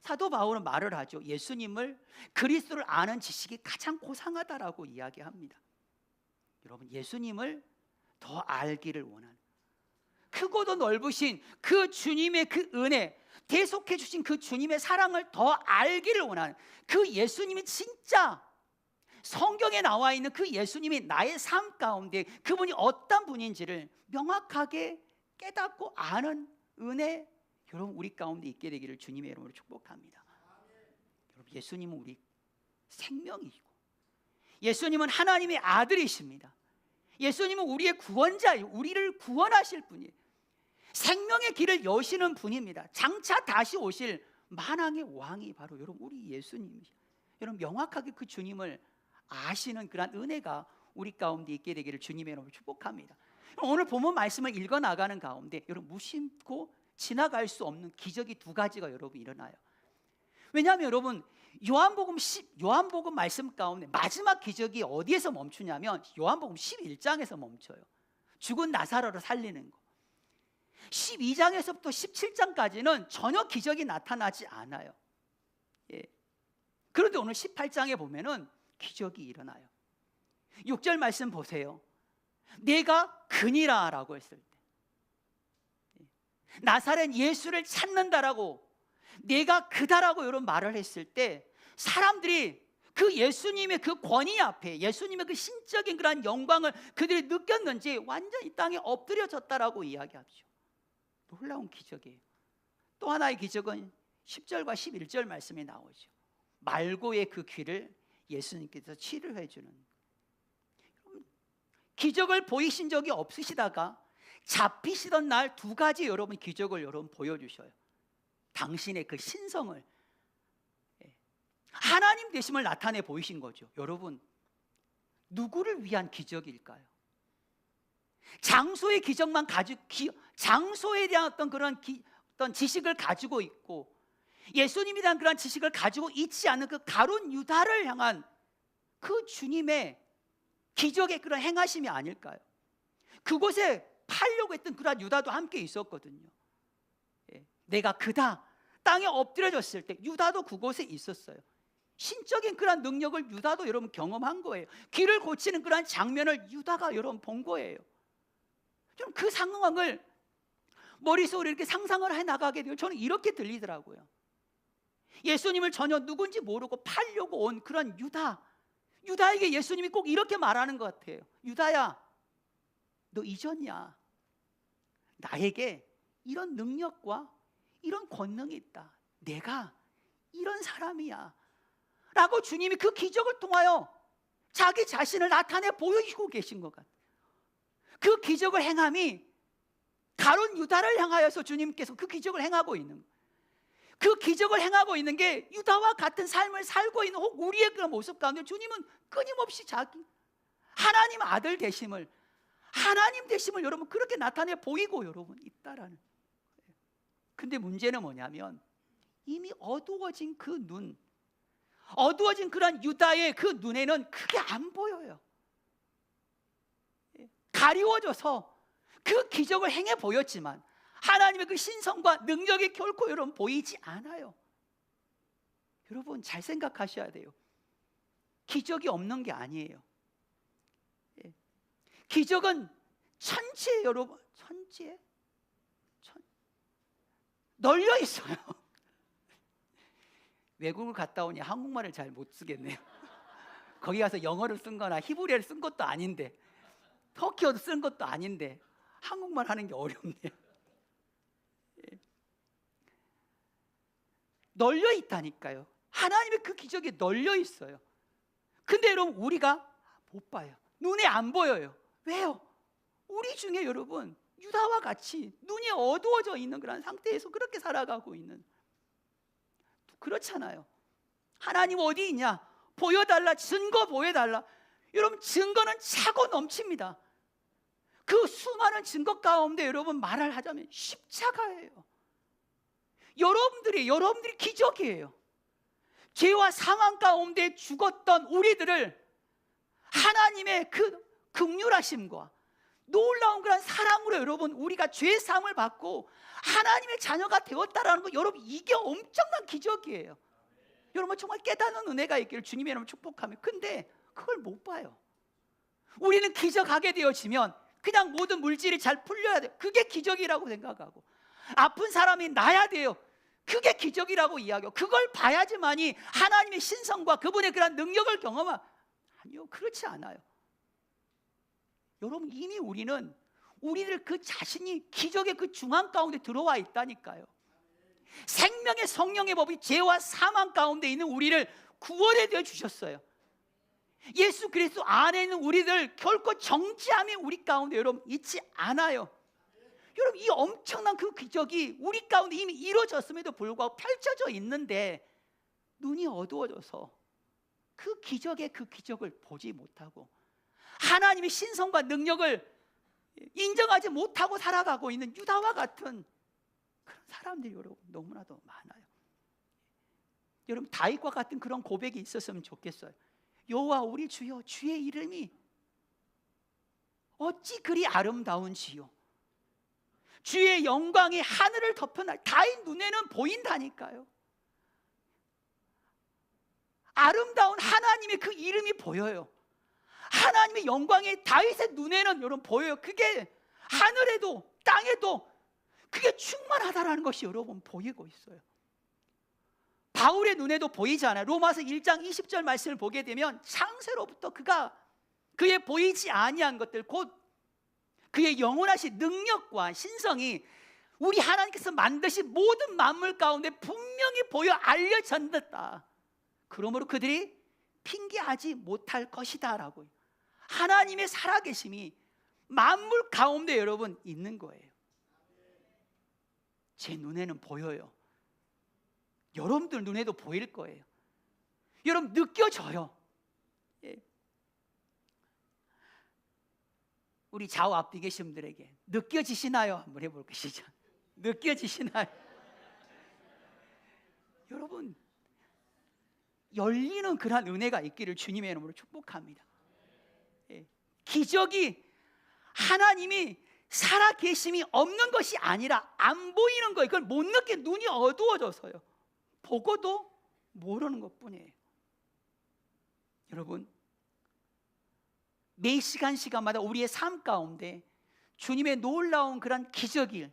사도 바울은 말을 하죠. 예수님을 그리스도를 아는 지식이 가장 고상하다라고 이야기합니다. 여러분 예수님을 더 알기를 원하는 크고도 넓으신 그 주님의 그 은혜, 대속해 주신 그 주님의 사랑을 더 알기를 원하는 그 예수님이 진짜 성경에 나와 있는 그 예수님이 나의 삶 가운데 그분이 어떤 분인지를 명확하게 깨닫고 아는 은혜 여러분 우리 가운데 있게 되기를 주님의 이름으로 축복합니다. 여러분 예수님은 우리 생명이고 예수님은 하나님의 아들이십니다. 예수님은 우리의 구원자예요. 우리를 구원하실 분이에요. 생명의 길을 여시는 분입니다. 장차 다시 오실 만왕의 왕이 바로 여러분 우리 예수님이시죠. 여러분 명확하게 그 주님을 아시는 그런 은혜가 우리 가운데 있게 되기를 주님의 이름으로 축복합니다. 오늘 본문 말씀을 읽어 나가는 가운데 여러분 무심코 지나갈 수 없는 기적이 두 가지가 여러분 일어나요. 왜냐하면 여러분 요한복음 말씀 가운데 마지막 기적이 어디에서 멈추냐면 요한복음 11장에서 멈춰요. 죽은 나사로를 살리는 거. 12장에서부터 17장까지는 전혀 기적이 나타나지 않아요. 예. 그런데 오늘 18장에 보면은 기적이 일어나요. 6절 말씀 보세요. 내가 그니라 라고 했을 때, 나사렛 예수를 찾는다라고, 내가 그다라고 이런 말을 했을 때 사람들이 그 예수님의 그 권위 앞에, 예수님의 그 신적인 그런 영광을 그들이 느꼈는지 완전히 땅에 엎드려졌다라고 이야기하죠. 놀라운 기적이에요. 또 하나의 기적은 10절과 11절 말씀에 나오죠. 말고의 그 귀를 예수님께서 치료해 주는, 기적을 보이신 적이 없으시다가 잡히시던 날 두 가지 여러분 기적을 여러분 보여주셔요. 당신의 그 신성을, 하나님 되심을 나타내 보이신 거죠. 여러분 누구를 위한 기적일까요? 장소의 기적만 가지고, 장소에 대한 어떤 그런 어떤 지식을 가지고 있고 예수님에 대한 그런 지식을 가지고 있지 않은 그 가룟 유다를 향한 그 주님의 기적의 그런 행하심이 아닐까요? 그곳에 팔려고 했던 그런 유다도 함께 있었거든요. 내가 그다 땅에 엎드려졌을 때 유다도 그곳에 있었어요. 신적인 그런 능력을 유다도 여러분 경험한 거예요. 길을 고치는 그런 장면을 유다가 여러분 본 거예요. 좀 그 상황을 머릿속으로 이렇게 상상을 해 나가게 돼요. 저는 이렇게 들리더라고요. 예수님을 전혀 누군지 모르고 팔려고 온 그런 유다에게 예수님이 꼭 이렇게 말하는 것 같아요. 유다야, 너 잊었냐? 나에게 이런 능력과 이런 권능이 있다. 내가 이런 사람이야 라고 주님이 그 기적을 통하여 자기 자신을 나타내 보여주고 계신 것 같아요. 그 기적을 행함이 가룟 유다를 향하여서 주님께서 그 기적을 행하고 있는 거예요. 그 기적을 행하고 있는 게 유다와 같은 삶을 살고 있는 혹 우리의 그런 모습 가운데 주님은 끊임없이 자기 하나님 아들 되심을, 하나님 되심을 여러분 그렇게 나타내 보이고 여러분 있다라는 거예요. 근데 문제는 뭐냐면 이미 어두워진 그 눈, 어두워진 그런 유다의 그 눈에는 크게 안 보여요. 가리워져서 그 기적을 행해 보였지만 하나님의 그 신성과 능력이 결코 여러분 보이지 않아요. 여러분 잘 생각하셔야 돼요. 기적이 없는 게 아니에요. 기적은 천지에 여러분, 천지에 널려 있어요. 외국을 갔다 오니 한국말을 잘 못 쓰겠네요. 거기 가서 영어를 쓴 거나 히브리어를 쓴 것도 아닌데, 터키어도 쓴 것도 아닌데 한국말 하는 게 어렵네요. 널려 있다니까요. 하나님의 그 기적이 널려 있어요. 근데 여러분 우리가 못 봐요. 눈에 안 보여요. 왜요? 우리 중에 여러분 유다와 같이 눈이 어두워져 있는 그런 상태에서 그렇게 살아가고 있는, 그렇잖아요. 하나님 어디 있냐? 보여달라. 증거 보여달라. 여러분 증거는 차고 넘칩니다. 그 수많은 증거 가운데 여러분 말을 하자면 십자가예요. 여러분들이 기적이에요. 죄와 사망 가운데 죽었던 우리들을 하나님의 그 긍휼하심과 놀라운 그런 사랑으로 여러분 우리가 죄 사함을 받고 하나님의 자녀가 되었다라는 거, 여러분 이게 엄청난 기적이에요. 여러분 정말 깨닫는 은혜가 있기를 주님의 이름으로 축복하며, 근데 그걸 못 봐요. 우리는 기적하게 되어지면 그냥 모든 물질이 잘 풀려야 돼요. 그게 기적이라고 생각하고, 아픈 사람이 나야 돼요. 그게 기적이라고 이야기하고, 그걸 봐야지만이 하나님의 신성과 그분의 그런 능력을 경험하. 아니요, 그렇지 않아요. 여러분 이미 우리들 그 자신이 기적의 그 중앙 가운데 들어와 있다니까요. 생명의 성령의 법이 죄와 사망 가운데 있는 우리를 구원해 주셨어요. 예수 그리스도 안에 있는 우리들 결코 정죄함이 우리 가운데 여러분 있지 않아요. 여러분, 이 엄청난 그 기적이 우리 가운데 이미 이루어졌음에도 불구하고 펼쳐져 있는데 눈이 어두워져서 그 기적을 보지 못하고 하나님의 신성과 능력을 인정하지 못하고 살아가고 있는 유다와 같은 그런 사람들이 여러분 너무나도 많아요. 여러분, 다윗과 같은 그런 고백이 있었으면 좋겠어요. 여호와 우리 주여, 주의 이름이 어찌 그리 아름다운지요. 주의 영광이 하늘을 덮어날. 다윗 눈에는 보인다니까요. 아름다운 하나님의 그 이름이 보여요. 하나님의 영광이 다윗의 눈에는 여러분 보여요. 그게 하늘에도 땅에도 그게 충만하다라는 것이 여러분 보이고 있어요. 바울의 눈에도 보이지 않아요. 로마서 1장 20절 말씀을 보게 되면 창세로부터 그의 보이지 아니한 것들, 곧 그의 영원하신 능력과 신성이 우리 하나님께서 만드신 모든 만물 가운데 분명히 보여 알려졌다. 그러므로 그들이 핑계하지 못할 것이다 라고. 하나님의 살아계심이 만물 가운데 여러분 있는 거예요. 제 눈에는 보여요. 여러분들 눈에도 보일 거예요. 여러분, 느껴져요. 예. 우리 좌우 앞뒤 계신 분들에게 느껴지시나요? 한번 해볼게요. 시작. 느껴지시나요? 여러분, 열리는 그러한 은혜가 있기를 주님의 이름으로 축복합니다. 예. 기적이 하나님이 살아계심이 없는 것이 아니라 안 보이는 거예요. 그걸 못 느끼, 눈이 어두워져서요. 보고도 모르는 것뿐이에요. 여러분, 매 시간마다 우리의 삶 가운데 주님의 놀라운 그런 기적이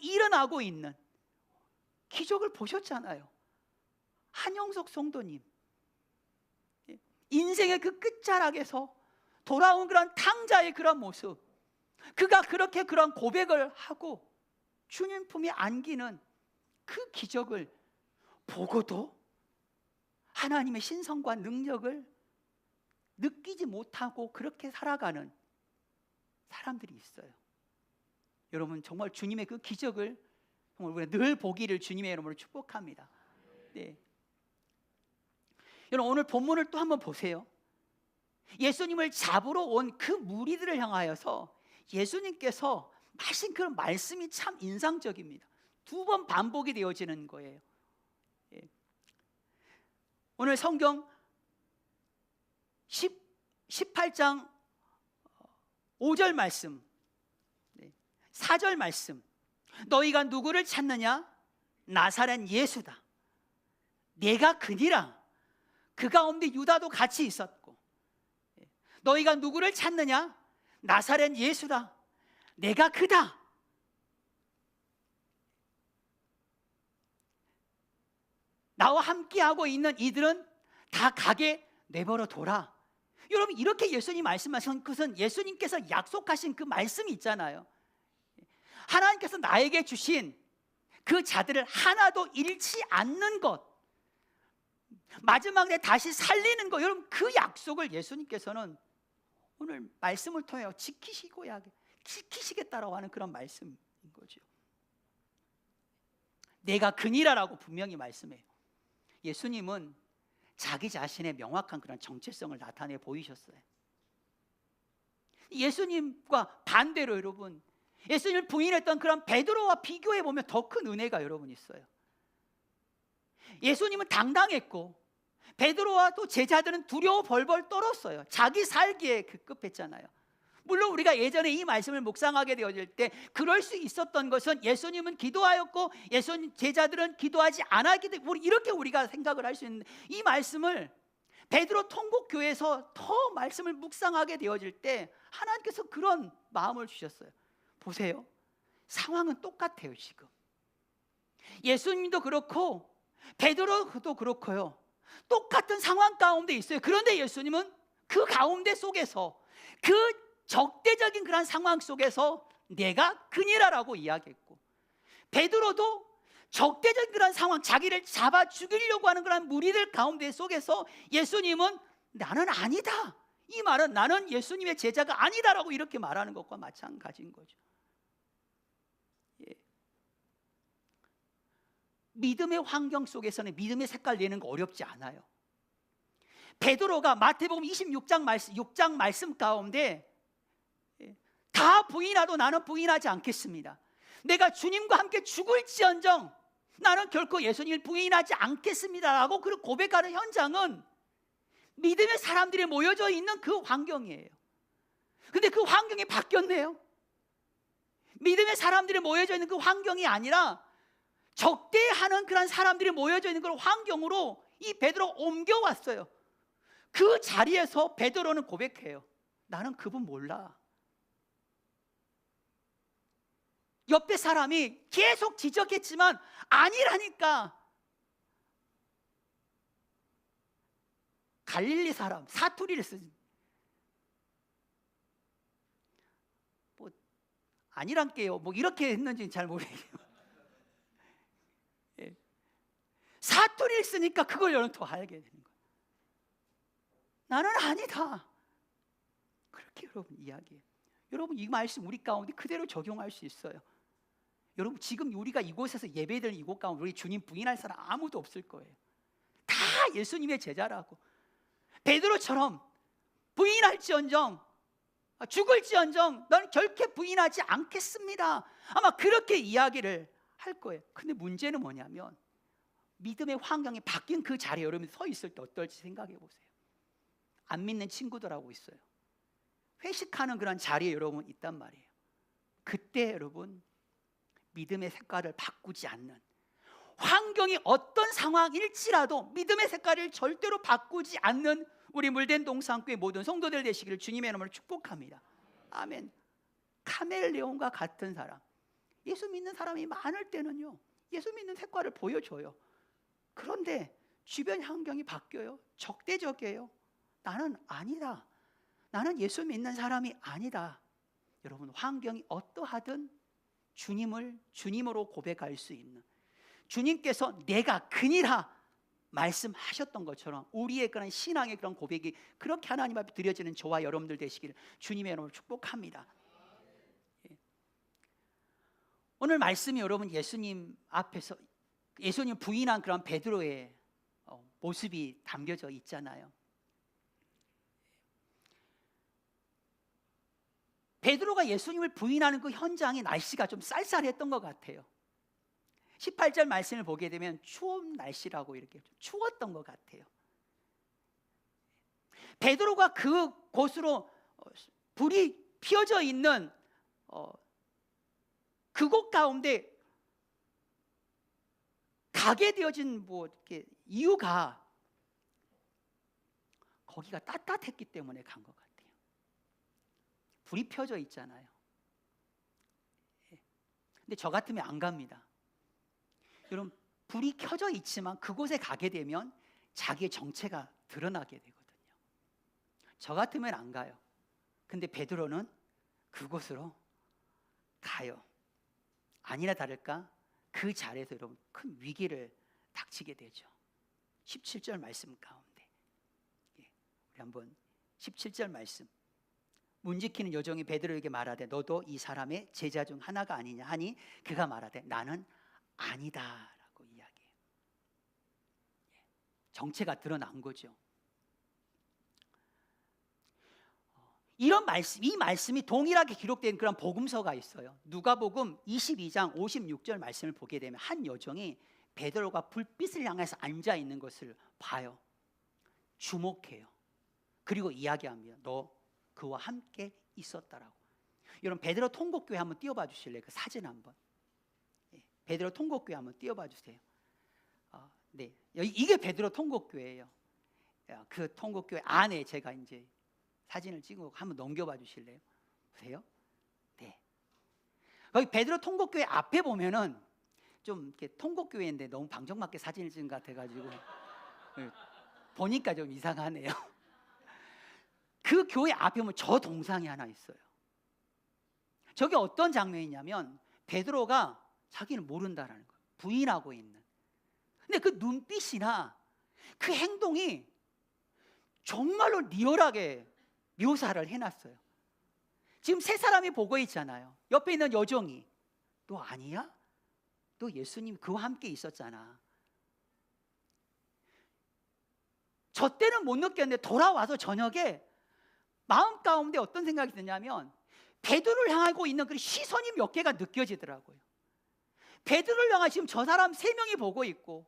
일어나고 있는 기적을 보셨잖아요. 한영석 성도님, 인생의 그 끝자락에서 돌아온 그런 탕자의 그런 모습, 그가 그렇게 그런 고백을 하고 주님 품에 안기는 그 기적을 보고도 하나님의 신성과 능력을 느끼지 못하고 그렇게 살아가는 사람들이 있어요. 여러분, 정말 주님의 그 기적을 정말 우리가 늘 보기를 주님의 이름으로 축복합니다. 네. 여러분, 오늘 본문을 또 한번 보세요. 예수님을 잡으러 온 그 무리들을 향하여서 예수님께서 하신 그런 말씀이 참 인상적입니다. 2번 반복이 되어지는 거예요. 예. 오늘 성경 18장 5절 말씀, 4절 말씀. 너희가 누구를 찾느냐? 나사렛 예수다. 내가 그니라. 그 가운데 유다도 같이 있었고. 너희가 누구를 찾느냐? 나사렛 예수다. 내가 그다. 나와 함께하고 있는 이들은 다 가게 내버려 둬라. 여러분, 이렇게 예수님 말씀하신 것은 예수님께서 약속하신 그 말씀이 있잖아요. 하나님께서 나에게 주신 그 자들을 하나도 잃지 않는 것, 마지막에 다시 살리는 것, 여러분 그 약속을 예수님께서는 오늘 말씀을 통해 지키시겠다라고 하는 그런 말씀인 거죠. 내가 그니라라고 분명히 말씀해요. 예수님은 자기 자신의 명확한 그런 정체성을 나타내 보이셨어요. 예수님과 반대로 여러분, 예수님을 부인했던 그런 베드로와 비교해 보면 더 큰 은혜가 여러분 있어요. 예수님은 당당했고 베드로와 또 제자들은 두려워 벌벌 떨었어요. 자기 살기에 급급했잖아요. 물론 우리가 예전에 이 말씀을 묵상하게 되어질 때 그럴 수 있었던 것은 예수님은 기도하였고 예수님 제자들은 기도하지 않았기 때문에 이렇게 우리가 생각을 할 수 있는데, 이 말씀을 베드로 통곡교회에서 더 말씀을 묵상하게 되어질 때 하나님께서 그런 마음을 주셨어요. 보세요, 상황은 똑같아요. 지금 예수님도 그렇고 베드로도 그렇고요, 똑같은 상황 가운데 있어요. 그런데 예수님은 그 가운데 속에서, 그 적대적인 그런 상황 속에서 내가 그니라라고 이야기했고, 베드로도 적대적인 그런 상황, 자기를 잡아 죽이려고 하는 그런 무리들 가운데 속에서 예수님은 나는 아니다. 이 말은 나는 예수님의 제자가 아니다라고 이렇게 말하는 것과 마찬가지인 거죠. 예. 믿음의 환경 속에서는 믿음의 색깔 내는 거 어렵지 않아요. 베드로가 마태복음 26장 말씀 가운데 다 부인하도 나는 부인하지 않겠습니다. 내가 주님과 함께 죽을지언정 나는 결코 예수님을 부인하지 않겠습니다라고 그 고백하는 현장은 믿음의 사람들이 모여져 있는 그 환경이에요. 근데 그 환경이 바뀌었네요. 믿음의 사람들이 모여져 있는 그 환경이 아니라 적대하는 그런 사람들이 모여져 있는 그런 환경으로 이 베드로가 옮겨왔어요. 그 자리에서 베드로는 고백해요. 나는 그분 몰라. 옆에 사람이 계속 지적했지만 아니라니까. 갈릴리 사람 사투리를 쓰지. 뭐 아니란게요. 뭐 이렇게 했는지 잘 모르겠어요. 예. 사투리를 쓰니까 그걸 여러분 더 알게 되는 거예요. 나는 아니다. 그렇게 여러분 이야기해요. 여러분 이 말씀 우리 가운데 그대로 적용할 수 있어요. 여러분 지금 우리가 이곳에서 예배드리는 이곳 가운데 우리 주님 부인할 사람 아무도 없을 거예요. 다 예수님의 제자라고. 베드로처럼 부인할지언정 죽을지언정 넌 결코 부인하지 않겠습니다. 아마 그렇게 이야기를 할 거예요. 근데 문제는 뭐냐면 믿음의 환경이 바뀐 그 자리에 여러분이 서 있을 때 어떨지 생각해 보세요. 안 믿는 친구들하고 있어요. 회식하는 그런 자리에 여러분 있단 말이에요. 그때 여러분 믿음의 색깔을 바꾸지 않는, 환경이 어떤 상황일지라도 믿음의 색깔을 절대로 바꾸지 않는 우리 물된 동산교회 모든 성도들 되시기를 주님의 이름으로 축복합니다. 아멘. 카멜레온과 같은 사람, 예수 믿는 사람이 많을 때는요 예수 믿는 색깔을 보여줘요. 그런데 주변 환경이 바뀌어요. 적대적이에요. 나는 아니다. 나는 예수 믿는 사람이 아니다. 여러분 환경이 어떠하든 주님을 주님으로 고백할 수 있는, 주님께서 내가 그니라 말씀하셨던 것처럼 우리의 그런 신앙의 그런 고백이 그렇게 하나님 앞에 드려지는 저와 여러분들 되시기를 주님의 이름으로 축복합니다. 오늘 말씀이 여러분 예수님 앞에서 예수님 부인한 그런 베드로의 모습이 담겨져 있잖아요. 베드로가 예수님을 부인하는 그 현장이 날씨가 좀 쌀쌀했던 것 같아요. 18절 말씀을 보게 되면 추운 날씨라고 이렇게 좀 추웠던 것 같아요. 베드로가 그 곳으로 불이 피어져 있는 그곳 가운데 가게 되어진 뭐 이렇게 이유가 거기가 따뜻했기 때문에 간 것 같아요. 불이 펴져 있잖아요. 근데 저 같으면 안 갑니다. 여러분 불이 켜져 있지만 그곳에 가게 되면 자기의 정체가 드러나게 되거든요. 저 같으면 안 가요. 근데 베드로는 그곳으로 가요. 아니나 다를까 그 자리에서 여러분 큰 위기를 닥치게 되죠. 17절 말씀 가운데 우리 한번 17절 말씀. 문지키는 요정이 베드로에게 말하되 너도 이 사람의 제자 중 하나가 아니냐 하니 그가 말하되 나는 아니다라고 이야기해요. 정체가 드러난 거죠. 이런 말씀, 이 말씀이 동일하게 기록된 그런 복음서가 있어요. 누가복음 22장 56절 말씀을 보게 되면 한 여종이 베드로가 불빛을 향해서 앉아 있는 것을 봐요. 주목해요. 그리고 이야기합니다. 너 그와 함께 있었다라고. 여러분 베드로 통곡교회 한번 띄워봐 주실래요? 그 사진 한번. 베드로 통곡교회 한번 띄워봐 주세요. 네, 이게 베드로 통곡교회예요. 그 통곡교회 안에 제가 이제 사진을 찍고 한번 넘겨봐 주실래요? 보세요. 네. 거기 베드로 통곡교회 앞에 보면은 좀 이렇게 통곡교회인데 너무 방정맞게 사진을 찍은 것 같아가지고 보니까 좀 이상하네요. 그 교회 앞에 보면 저 동상이 하나 있어요. 저게 어떤 장면이냐면 베드로가 자기는 모른다라는 거예요. 부인하고 있는. 근데 그 눈빛이나 그 행동이 정말로 리얼하게 묘사를 해놨어요. 지금 세 사람이 보고 있잖아요. 옆에 있는 여종이, 너 아니야? 너 예수님 그와 함께 있었잖아. 저 때는 못 느꼈는데 돌아와서 저녁에 마음 가운데 어떤 생각이 드냐면 베드로를 향하고 있는 그 시선이 몇 개가 느껴지더라고요. 베드로를 향해 지금 저 사람 세 명이 보고 있고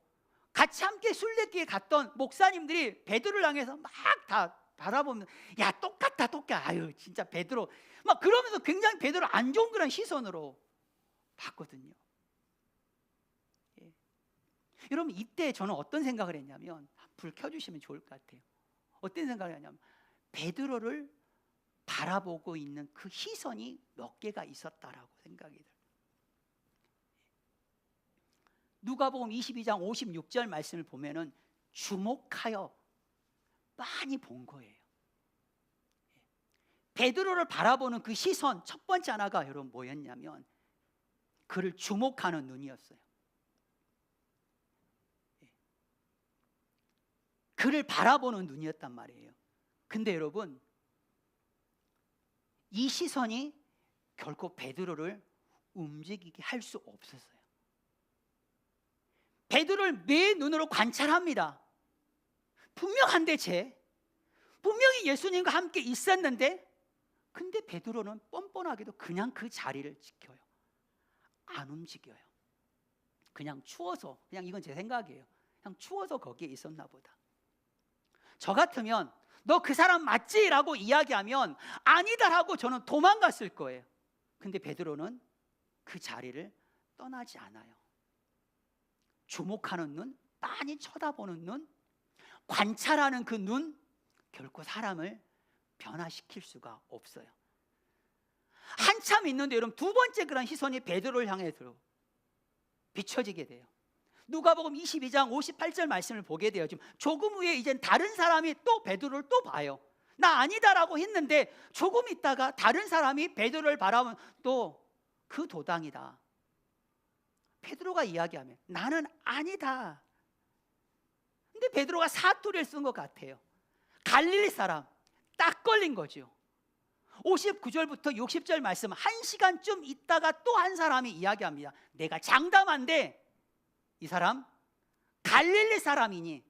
같이 함께 순례길에 갔던 목사님들이 베드로를 향해서 막 다 바라보면 야 똑같다 똑같아. 아유 진짜 베드로 막 그러면서 굉장히 베드로 안 좋은 그런 시선으로 봤거든요. 예. 여러분 이때 저는 어떤 생각을 했냐면 불 켜주시면 좋을 것 같아요. 어떤 생각을 했냐면 베드로를 바라보고 있는 그 시선이 몇 개가 있었다라고 생각이 들어요. 누가복음 22장 56절 말씀을 보면은 주목하여 많이 본 거예요. 베드로를 바라보는 그 시선 첫 번째 하나가 여러분 뭐였냐면 그를 주목하는 눈이었어요. 그를 바라보는 눈이었단 말이에요. 근데 여러분 이 시선이 결코 베드로를 움직이게 할 수 없었어요. 베드로를 매 눈으로 관찰합니다. 분명한데 분명히 예수님과 함께 있었는데 근데 베드로는 뻔뻔하게도 그냥 그 자리를 지켜요. 안 움직여요. 그냥 추워서, 그냥 이건 제 생각이에요. 그냥 추워서 거기에 있었나 보다. 저 같으면 너 그 사람 맞지? 라고 이야기하면 아니다라고 저는 도망갔을 거예요. 근데 베드로는 그 자리를 떠나지 않아요. 주목하는 눈, 빤히 쳐다보는 눈, 관찰하는 그 눈, 결코 사람을 변화시킬 수가 없어요. 한참 있는데 여러분 두 번째 그런 시선이 베드로를 향해 비춰지게 돼요. 누가복음 22장 58절 말씀을 보게 돼요. 지금 조금 후에 이젠 다른 사람이 또 베드로를 또 봐요. 나 아니다라고 했는데 조금 있다가 다른 사람이 베드로를 바라보면 또 그 도당이다. 베드로가 이야기하면 나는 아니다. 근데 베드로가 사투리를 쓴 것 같아요. 갈릴리 사람 딱 걸린 거죠. 59절부터 60절 말씀 1시간쯤 있다가 또 한 사람이 이야기합니다. 내가 장담한데 이 사람 갈릴리 사람이니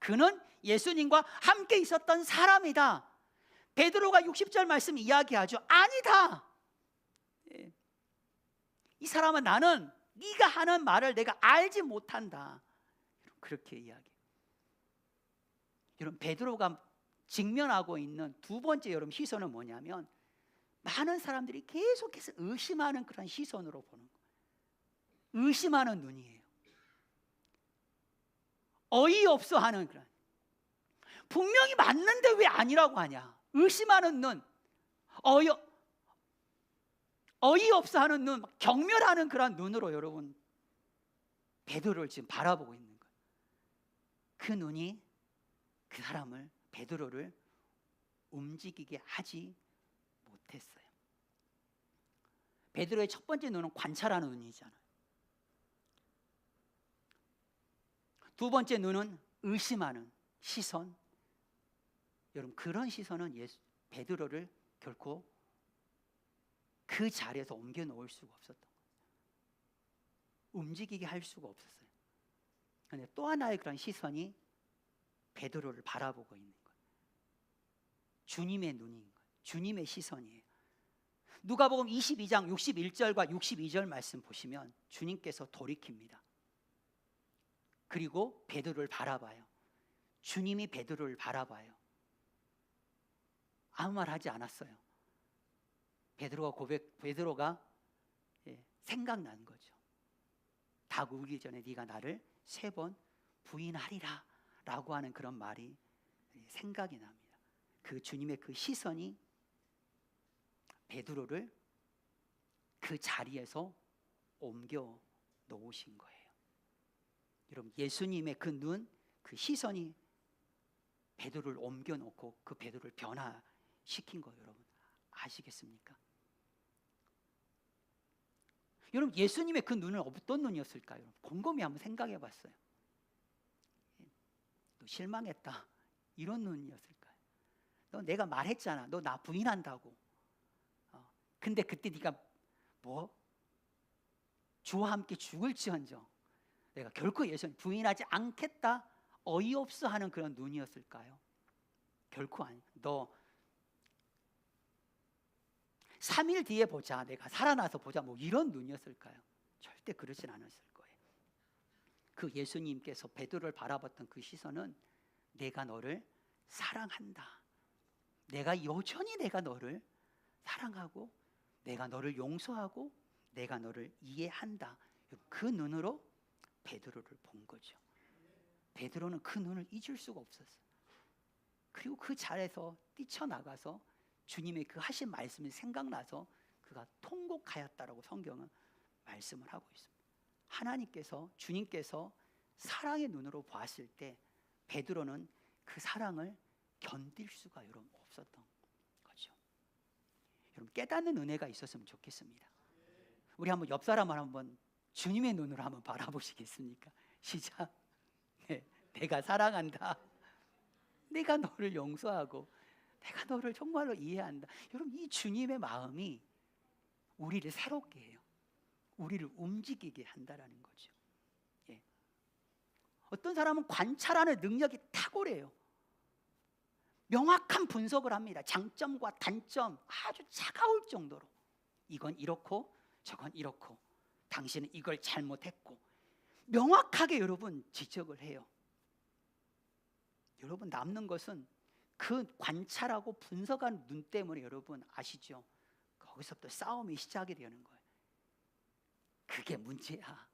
그는 예수님과 함께 있었던 사람이다. 베드로가 60절 말씀 이야기하죠. 아니다. 이 사람은 나는 네가 하는 말을 내가 알지 못한다. 그렇게 이야기해요. 여러분 베드로가 직면하고 있는 두 번째 여러분 시선은 뭐냐면 많은 사람들이 계속해서 의심하는 그런 시선으로 보는 거예요. 의심하는 눈이에요. 어이없어 하는 그런, 분명히 맞는데 왜 아니라고 하냐. 의심하는 눈, 어이없어 하는 눈, 경멸하는 그런 눈으로 여러분 베드로를 지금 바라보고 있는 거예요. 그 눈이 그 사람을, 베드로를 움직이게 하지 못했어요. 베드로의 첫 번째 눈은 관찰하는 눈이잖아요. 두 번째 눈은 의심하는 시선. 여러분 그런 시선은 베드로를 결코 그 자리에서 옮겨 놓을 수가 없었던 거예요. 움직이게 할 수가 없었어요. 그런데 또 하나의 그런 시선이 베드로를 바라보고 있는 거예요. 주님의 눈인 거예요. 주님의 시선이에요. 누가복음 22장 61절과 62절 말씀 보시면 주님께서 돌이킵니다. 그리고 베드로를 바라봐요. 주님이 베드로를 바라봐요. 아무 말 하지 않았어요. 베드로가 생각난 거죠. 닭 울기 전에 네가 나를 3번 부인하리라 라고 하는 그런 말이 생각이 납니다. 그 주님의 그 시선이 베드로를 그 자리에서 옮겨 놓으신 거예요. 여러분 예수님의 그 눈, 그 시선이 베드로를 옮겨 놓고 그 베드로를 변화시킨 거예요. 여러분 아시겠습니까? 여러분 예수님의 그 눈은 어떤 눈이었을까요? 곰곰이 한번 생각해 봤어요. 또 실망했다 이런 눈이었을까요? 너 내가 말했잖아. 너 나 부인한다고. 근데 그때 네가 뭐 주와 함께 죽을지언정 내가 결코 예수님 부인하지 않겠다 어이없어 하는 그런 눈이었을까요? 결코 아니. 너 3일 뒤에 보자. 내가 살아나서 보자. 뭐 이런 눈이었을까요? 절대 그러진 않았을 거예요. 그 예수님께서 베드로를 바라봤던 그 시선은 내가 너를 사랑한다. 내가 여전히 내가 너를 사랑하고 내가 너를 용서하고 내가 너를 이해한다. 그 눈으로 베드로를 본 거죠. 베드로는 그 눈을 잊을 수가 없었어요. 그리고 그 자리에서 뛰쳐나가서 주님의 그 하신 말씀이 생각나서 그가 통곡하였다라고 성경은 말씀을 하고 있습니다. 하나님께서 주님께서 사랑의 눈으로 보았을 때 베드로는 그 사랑을 견딜 수가 여러분 없었던 거죠. 여러분 깨닫는 은혜가 있었으면 좋겠습니다. 우리 한번 옆 사람을 한번 주님의 눈으로 한번 바라보시겠습니까? 시작. 네, 내가 사랑한다. 내가 너를 용서하고 내가 너를 정말로 이해한다. 여러분 이 주님의 마음이 우리를 새롭게 해요. 우리를 움직이게 한다라는 거죠. 예. 어떤 사람은 관찰하는 능력이 탁월해요. 명확한 분석을 합니다. 장점과 단점 아주 차가울 정도로 이건 이렇고 저건 이렇고 당신은 이걸 잘못했고 명확하게 여러분 지적을 해요. 여러분 남는 것은 그 관찰하고 분석하는 눈 때문에 여러분 아시죠? 거기서부터 싸움이 시작이 되는 거예요. 그게 문제야.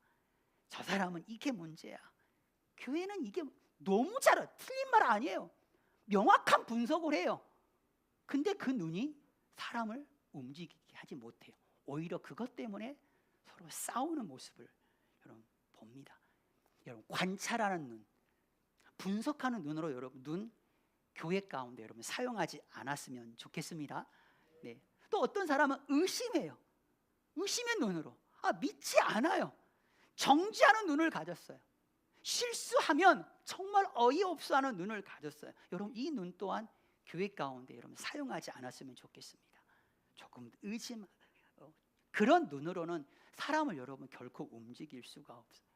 저 사람은 이게 문제야. 교회는 이게 너무 잘해. 틀린 말 아니에요. 명확한 분석을 해요. 근데 그 눈이 사람을 움직이게 하지 못해요. 오히려 그것 때문에 서로 싸우는 모습을 여러분 봅니다. 여러분 관찰하는 눈, 분석하는 눈으로 여러분 눈 교회 가운데 여러분 사용하지 않았으면 좋겠습니다. 네. 또 어떤 사람은 의심해요. 의심의 눈으로 믿지 않아요. 정지하는 눈을 가졌어요. 실수하면 정말 어이없어하는 눈을 가졌어요. 여러분 이 눈 또한 교회 가운데 여러분 사용하지 않았으면 좋겠습니다. 조금 의심 그런 눈으로는 사람을 여러분 결코 움직일 수가 없어요.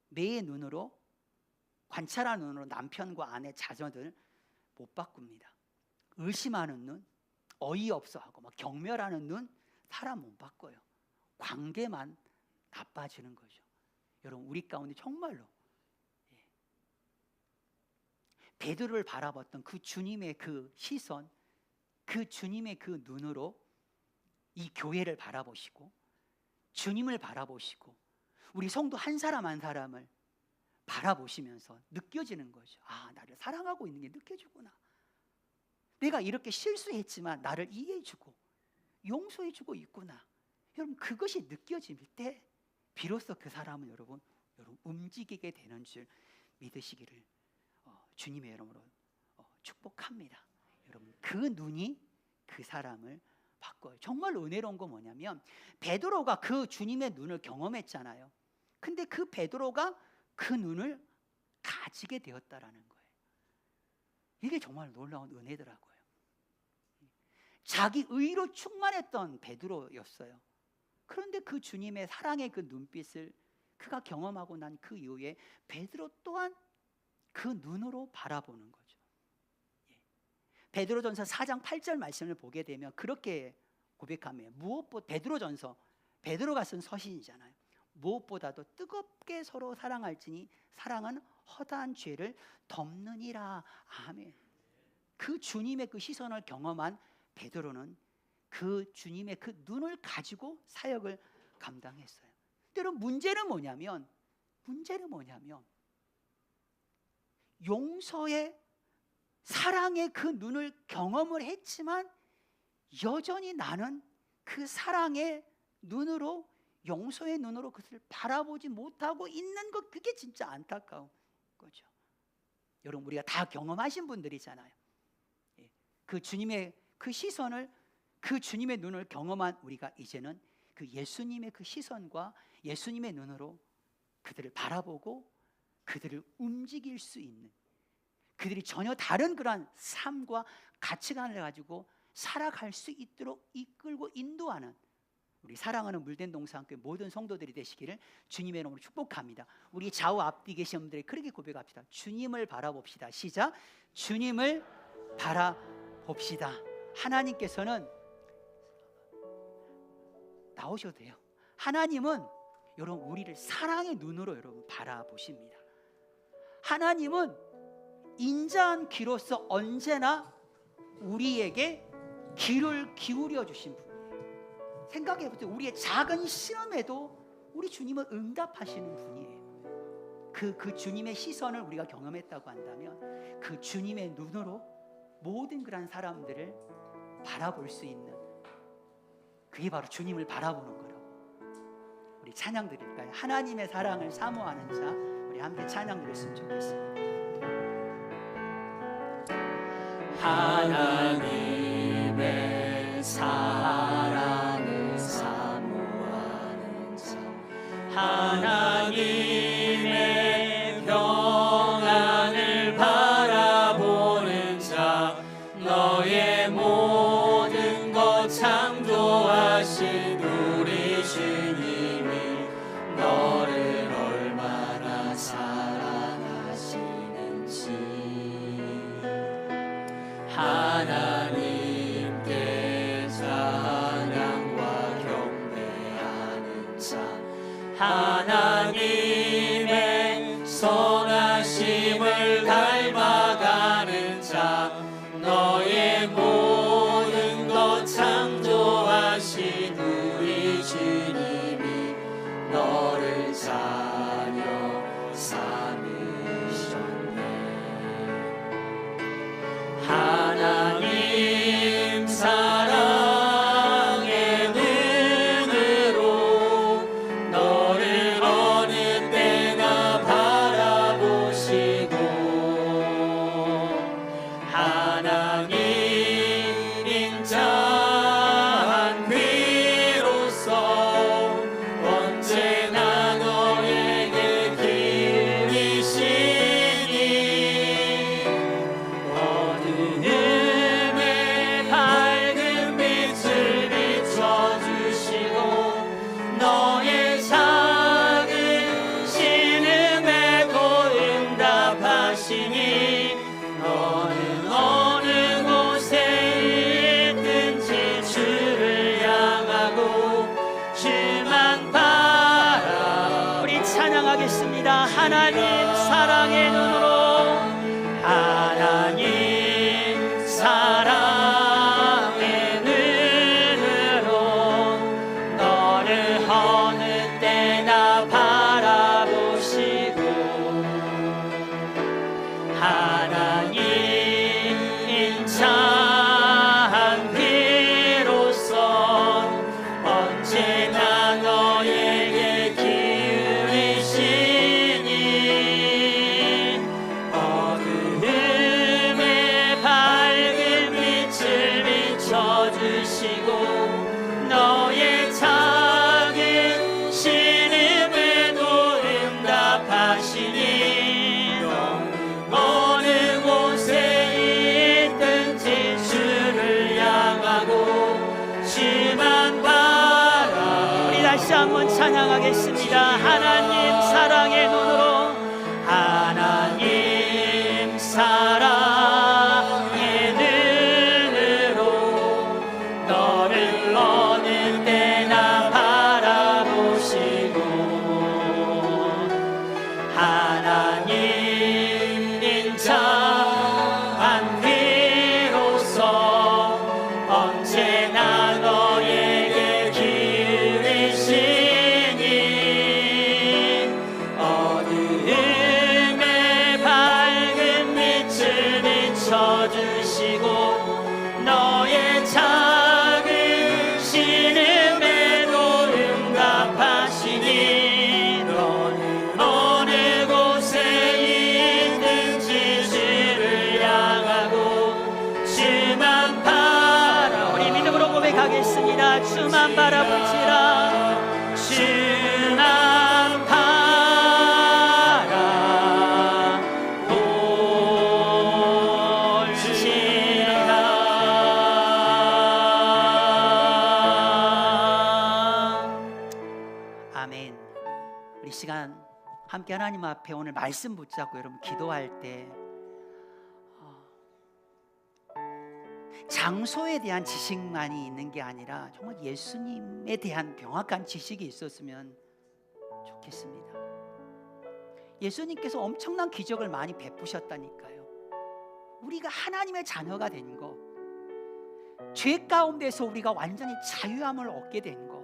내 눈으로 관찰하는 눈으로 남편과 아내 자녀들 못 바꿉니다. 의심하는 눈, 어이없어하고 막 경멸하는 눈 사람 못 바꿔요. 관계만 나빠지는 거죠. 여러분 우리 가운데 정말로 베드로를 바라봤던 그 주님의 그 시선, 그 주님의 그 눈으로 이 교회를 바라보시고 주님을 바라보시고 우리 성도 한 사람 한 사람을 바라보시면서 느껴지는 거죠. 나를 사랑하고 있는 게 느껴지구나. 내가 이렇게 실수했지만 나를 이해해주고 용서해주고 있구나. 여러분 그것이 느껴질 때 비로소 그 사람은 여러분 움직이게 되는 줄 믿으시기를 주님의 이름으로 축복합니다. 여러분 그 눈이 그 사람을 바꿔요. 정말 은혜로운 건 뭐냐면 베드로가 그 주님의 눈을 경험했잖아요. 근데 그 베드로가 그 눈을 가지게 되었다라는 거예요. 이게 정말 놀라운 은혜더라고요. 자기 의로 충만했던 베드로였어요. 그런데 그 주님의 사랑의 그 눈빛을 그가 경험하고 난 그 이후에 베드로 또한 그 눈으로 바라보는 거죠. 베드로전서 4장 8절 말씀을 보게 되면 그렇게 고백하며 무엇보다 베드로전서 베드로가 쓴 서신이잖아요. 무엇보다도 뜨겁게 서로 사랑할지니 사랑은 허다한 죄를 덮느니라. 아멘. 그 주님의 그 시선을 경험한 베드로는 그 주님의 그 눈을 가지고 사역을 감당했어요. 때로 문제는 뭐냐면 용서의 사랑의 그 눈을 경험을 했지만 여전히 나는 그 사랑의 눈으로 용서의 눈으로 그것을 바라보지 못하고 있는 것, 그게 진짜 안타까운 거죠. 여러분 우리가 다 경험하신 분들이잖아요. 그 주님의 그 시선을 그 주님의 눈을 경험한 우리가 이제는 그 예수님의 그 시선과 예수님의 눈으로 그들을 바라보고 그들을 움직일 수 있는 그들이 전혀 다른 그러한 삶과 가치관을 가지고 살아갈 수 있도록 이끌고 인도하는 우리 사랑하는 물된 동산교회 모든 성도들이 되시기를 주님의 이름으로 축복합니다. 우리 좌우 앞뒤 계신 분들이 그렇게 고백합시다. 주님을 바라봅시다. 시작. 주님을 바라봅시다. 하나님께서는 나오셔도 돼요. 하나님은 여러분 우리를 사랑의 눈으로 여러분 바라보십니다. 하나님은 인자한 귀로서 언제나 우리에게 귀를 기울여 주신 분이에요. 생각해보세요. 우리의 작은 시험에도 우리 주님은 응답하시는 분이에요. 그 주님의 시선을 우리가 경험했다고 한다면 그 주님의 눈으로 모든 그런 사람들을 바라볼 수 있는, 그게 바로 주님을 바라보는 거라고. 우리 찬양 드릴까요? 하나님의 사랑을 사모하는 자, 우리 함께 찬양 드렸으면 좋겠습니다. 하나님의 사랑을 사모하는 자, 하나님의 평안을 바라보는 자, 너의 모든 것 창조하신 우리 주님이 너를 얼마나 사랑하시는지, 하나님께 찬양과 경배하는 자, 하나님의 선하심을 닮아가는 자, 너의 모든 것 창조하신 우리 주님이 너를 자녀 삼으셨네. 하나님 사랑의 눈으로 너를 어느 때나 바라보시고, 하나님 인자한 귀로서 언제나 너에게 기울이시니, 어두움에 밝은 빛을 비춰주시고, 너의 작은 신음에도 응답하시니, 너는 어느 곳에 있든지 주를 향하고 주만 바라. 우리 찬양하겠습니다. 하나님 사랑의 눈으로, 하나님 사랑의 눈으로 너를 어느 때나 바라보시고, 하나님 인자한 귀로서 언제나 너에게 기울이시니, 어두움에 밝은 빛을 비춰주시고, 너의 작은 신음에도 응답하시니, 어느 곳에 있든지 주를 향하고 주만 바라. 우리 다시 한번 찬양하겠습니다. 하나님 사랑의 눈으로, 하나님 사랑의 눈으로 너를 어느 때나 바라보시고, 하나님 인자한 귀로서 언제나 너에게 기울이시니, 어두움에 밝은 빛을 비춰주시고, 너의 작은 신음에도 응답하시니, 너는 어느 곳에 있든지 주를 향하고 주만 바라. 우리 믿음으로 고백하겠습니다. 주만 바라볼지라, 주만 바라보시고, 함께 하나님 앞에 오늘 말씀 붙잡고 여러분 기도할 때 장소에 대한 지식만이 있는 게 아니라 정말 예수님에 대한 명확한 지식이 있었으면 좋겠습니다. 예수님께서 엄청난 기적을 많이 베푸셨다니까요. 우리가 하나님의 자녀가 된 거, 죄 가운데서 우리가 완전히 자유함을 얻게 된 거,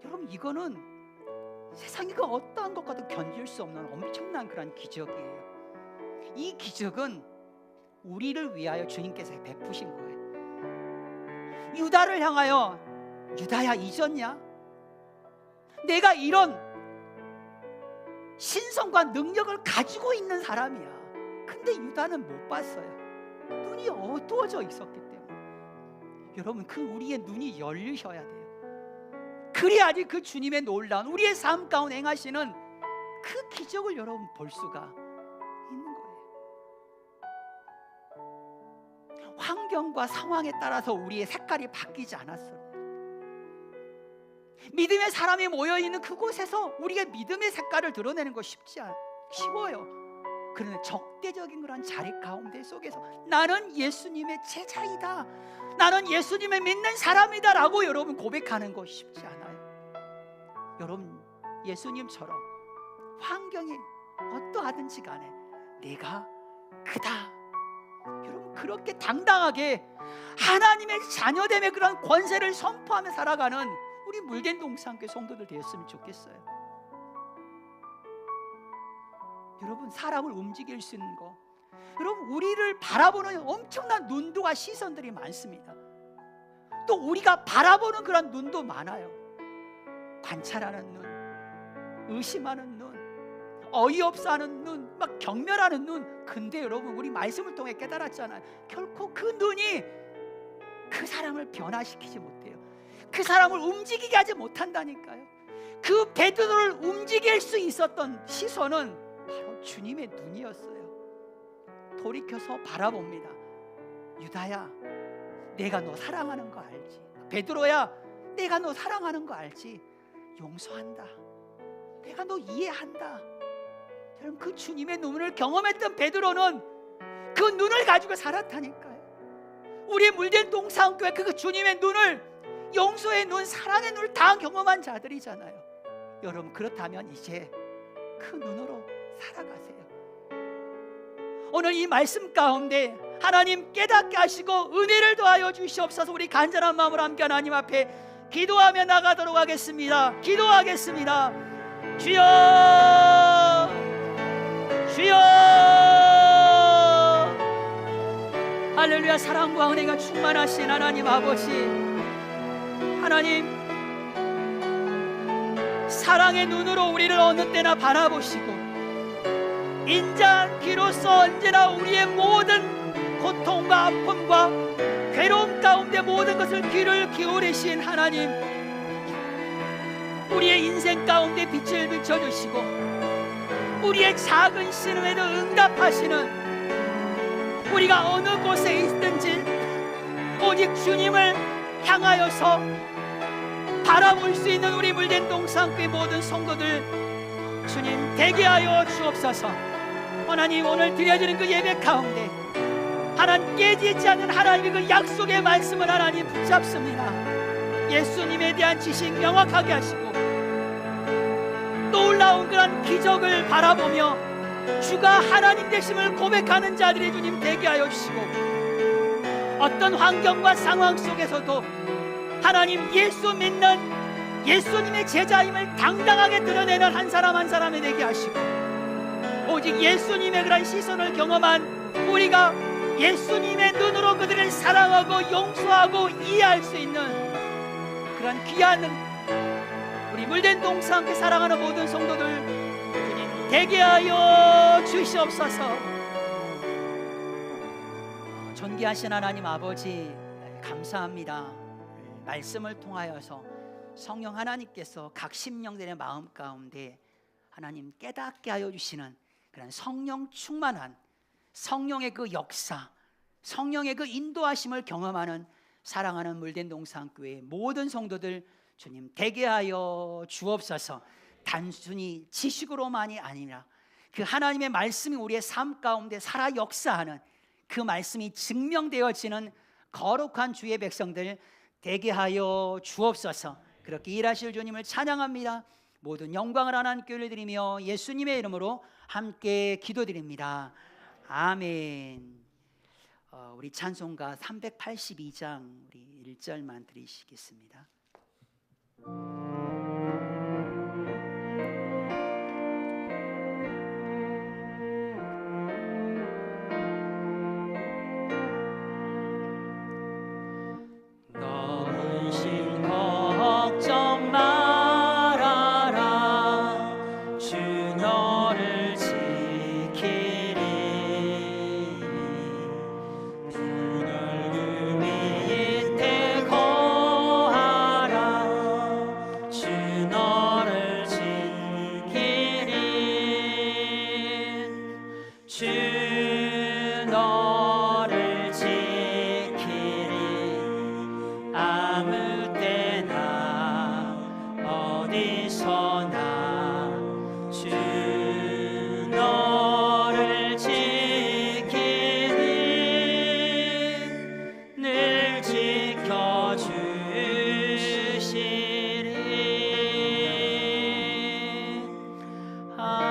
여러분 이거는 세상의 그 어떠한 것과도 견딜 수 없는 엄청난 그런 기적이에요. 이 기적은 우리를 위하여 주님께서 베푸신 거예요. 유다를 향하여 유다야 잊었냐? 내가 이런 신성과 능력을 가지고 있는 사람이야. 근데 유다는 못 봤어요. 눈이 어두워져 있었기 때문에. 여러분 그 우리의 눈이 열리셔야 돼요. 그래야지 그 주님의 놀라운 우리의 삶 가운데 행하시는 그 기적을 여러분 볼 수가 있는 거예요. 환경과 상황에 따라서 우리의 색깔이 바뀌지 않았어요. 믿음의 사람이 모여있는 그곳에서 우리가 믿음의 색깔을 드러내는 거 쉬워요. 그러나 적대적인 그런 자리 가운데 속에서 나는 예수님의 제자이다, 나는 예수님을 믿는 사람이다 라고 여러분 고백하는 거 쉽지 않아요. 여러분 예수님처럼 환경이 어떠하든지 간에 내가 그다, 여러분 그렇게 당당하게 하나님의 자녀됨의 그런 권세를 선포하며 살아가는 우리 물된 동산교회 성도들 되었으면 좋겠어요. 여러분 사람을 움직일 수 있는 거, 여러분 우리를 바라보는 엄청난 눈도와 시선들이 많습니다. 또 우리가 바라보는 그런 눈도 많아요. 관찰하는 눈, 의심하는 눈, 어이없어 하는 눈, 막 경멸하는 눈. 근데 여러분 우리 말씀을 통해 깨달았잖아요. 결코 그 눈이 그 사람을 변화시키지 못해요. 그 사람을 움직이게 하지 못한다니까요. 그 베드로를 움직일 수 있었던 시선은 바로 주님의 눈이었어요. 돌이켜서 바라봅니다. 유다야, 내가 너 사랑하는 거 알지? 베드로야, 내가 너 사랑하는 거 알지? 용서한다, 내가 너 이해한다. 여러분 그 주님의 눈을 경험했던 베드로는 그 눈을 가지고 살았다니까요. 우리 물된 동산교회 그 주님의 눈을, 용서의 눈, 사랑의 눈을 다 경험한 자들이잖아요. 여러분 그렇다면 이제 그 눈으로 살아가세요. 오늘 이 말씀 가운데 하나님 깨닫게 하시고 은혜를 더하여 주시옵소서. 우리 간절한 마음으로 함께 하나님 앞에 기도하며 나가도록 하겠습니다. 기도하겠습니다. 주여, 주여. 할렐루야. 사랑과 은혜가 충만하신 하나님 아버지, 하나님 사랑의 눈으로 우리를 어느 때나 바라보시고 인자한 귀로서 언제나 우리의 모든 고통과 아픔과 괴로움 가운데 모든 것을 귀를 기울이신 하나님, 우리의 인생 가운데 빛을 비춰주시고 우리의 작은 신음에도 응답하시는, 우리가 어느 곳에 있든지 오직 주님을 향하여서 바라볼 수 있는 우리 물된 동산교회 모든 성도들 주님 되게 하여 주옵소서. 하나님 오늘 드려지는 그 예배 가운데 하나님 깨지지 않는 하나님의 그 약속의 말씀을 하나님 붙잡습니다. 예수님에 대한 지식 명확하게 하시고 놀라운 그런 기적을 바라보며 주가 하나님 되심을 고백하는 자들이 주님 되게 하여 주시고 어떤 환경과 상황 속에서도 하나님 예수 믿는 예수님의 제자임을 당당하게 드러내는 한 사람 한 사람이 되게 하시고 오직 예수님의 그런 시선을 경험한 우리가 예수님의 눈으로 그들을 사랑하고 용서하고 이해할 수 있는 그런 귀한 우리 물된 동산교회 사랑하는 모든 성도들 주님 되게 하여 주시옵소서. 존귀하신 하나님 아버지 감사합니다. 말씀을 통하여서 성령 하나님께서 각 심령들의 마음 가운데 하나님 깨닫게 하여 주시는 그런 성령 충만한 성령의 그 역사, 성령의 그 인도하심을 경험하는 사랑하는 물된 동산교회 모든 성도들 주님 되게 하여 주옵소서. 단순히 지식으로만이 아니라 그 하나님의 말씀이 우리의 삶 가운데 살아 역사하는 그 말씀이 증명되어지는 거룩한 주의 백성들 되게 하여 주옵소서. 그렇게 일하실 주님을 찬양합니다. 모든 영광을 하나님께 올려드리며 예수님의 이름으로 함께 기도드립니다. 아멘. 우리 찬송가 382장 우리 1절만 드리시겠습니다. 너의 심 걱정 말아라 주 너를 지키리 푸른 밑에 거하라 주 너를 지키리 주 너를 지키리 아무 때나 어디서나 주 너를 지키리 늘 지켜주시리 아멘.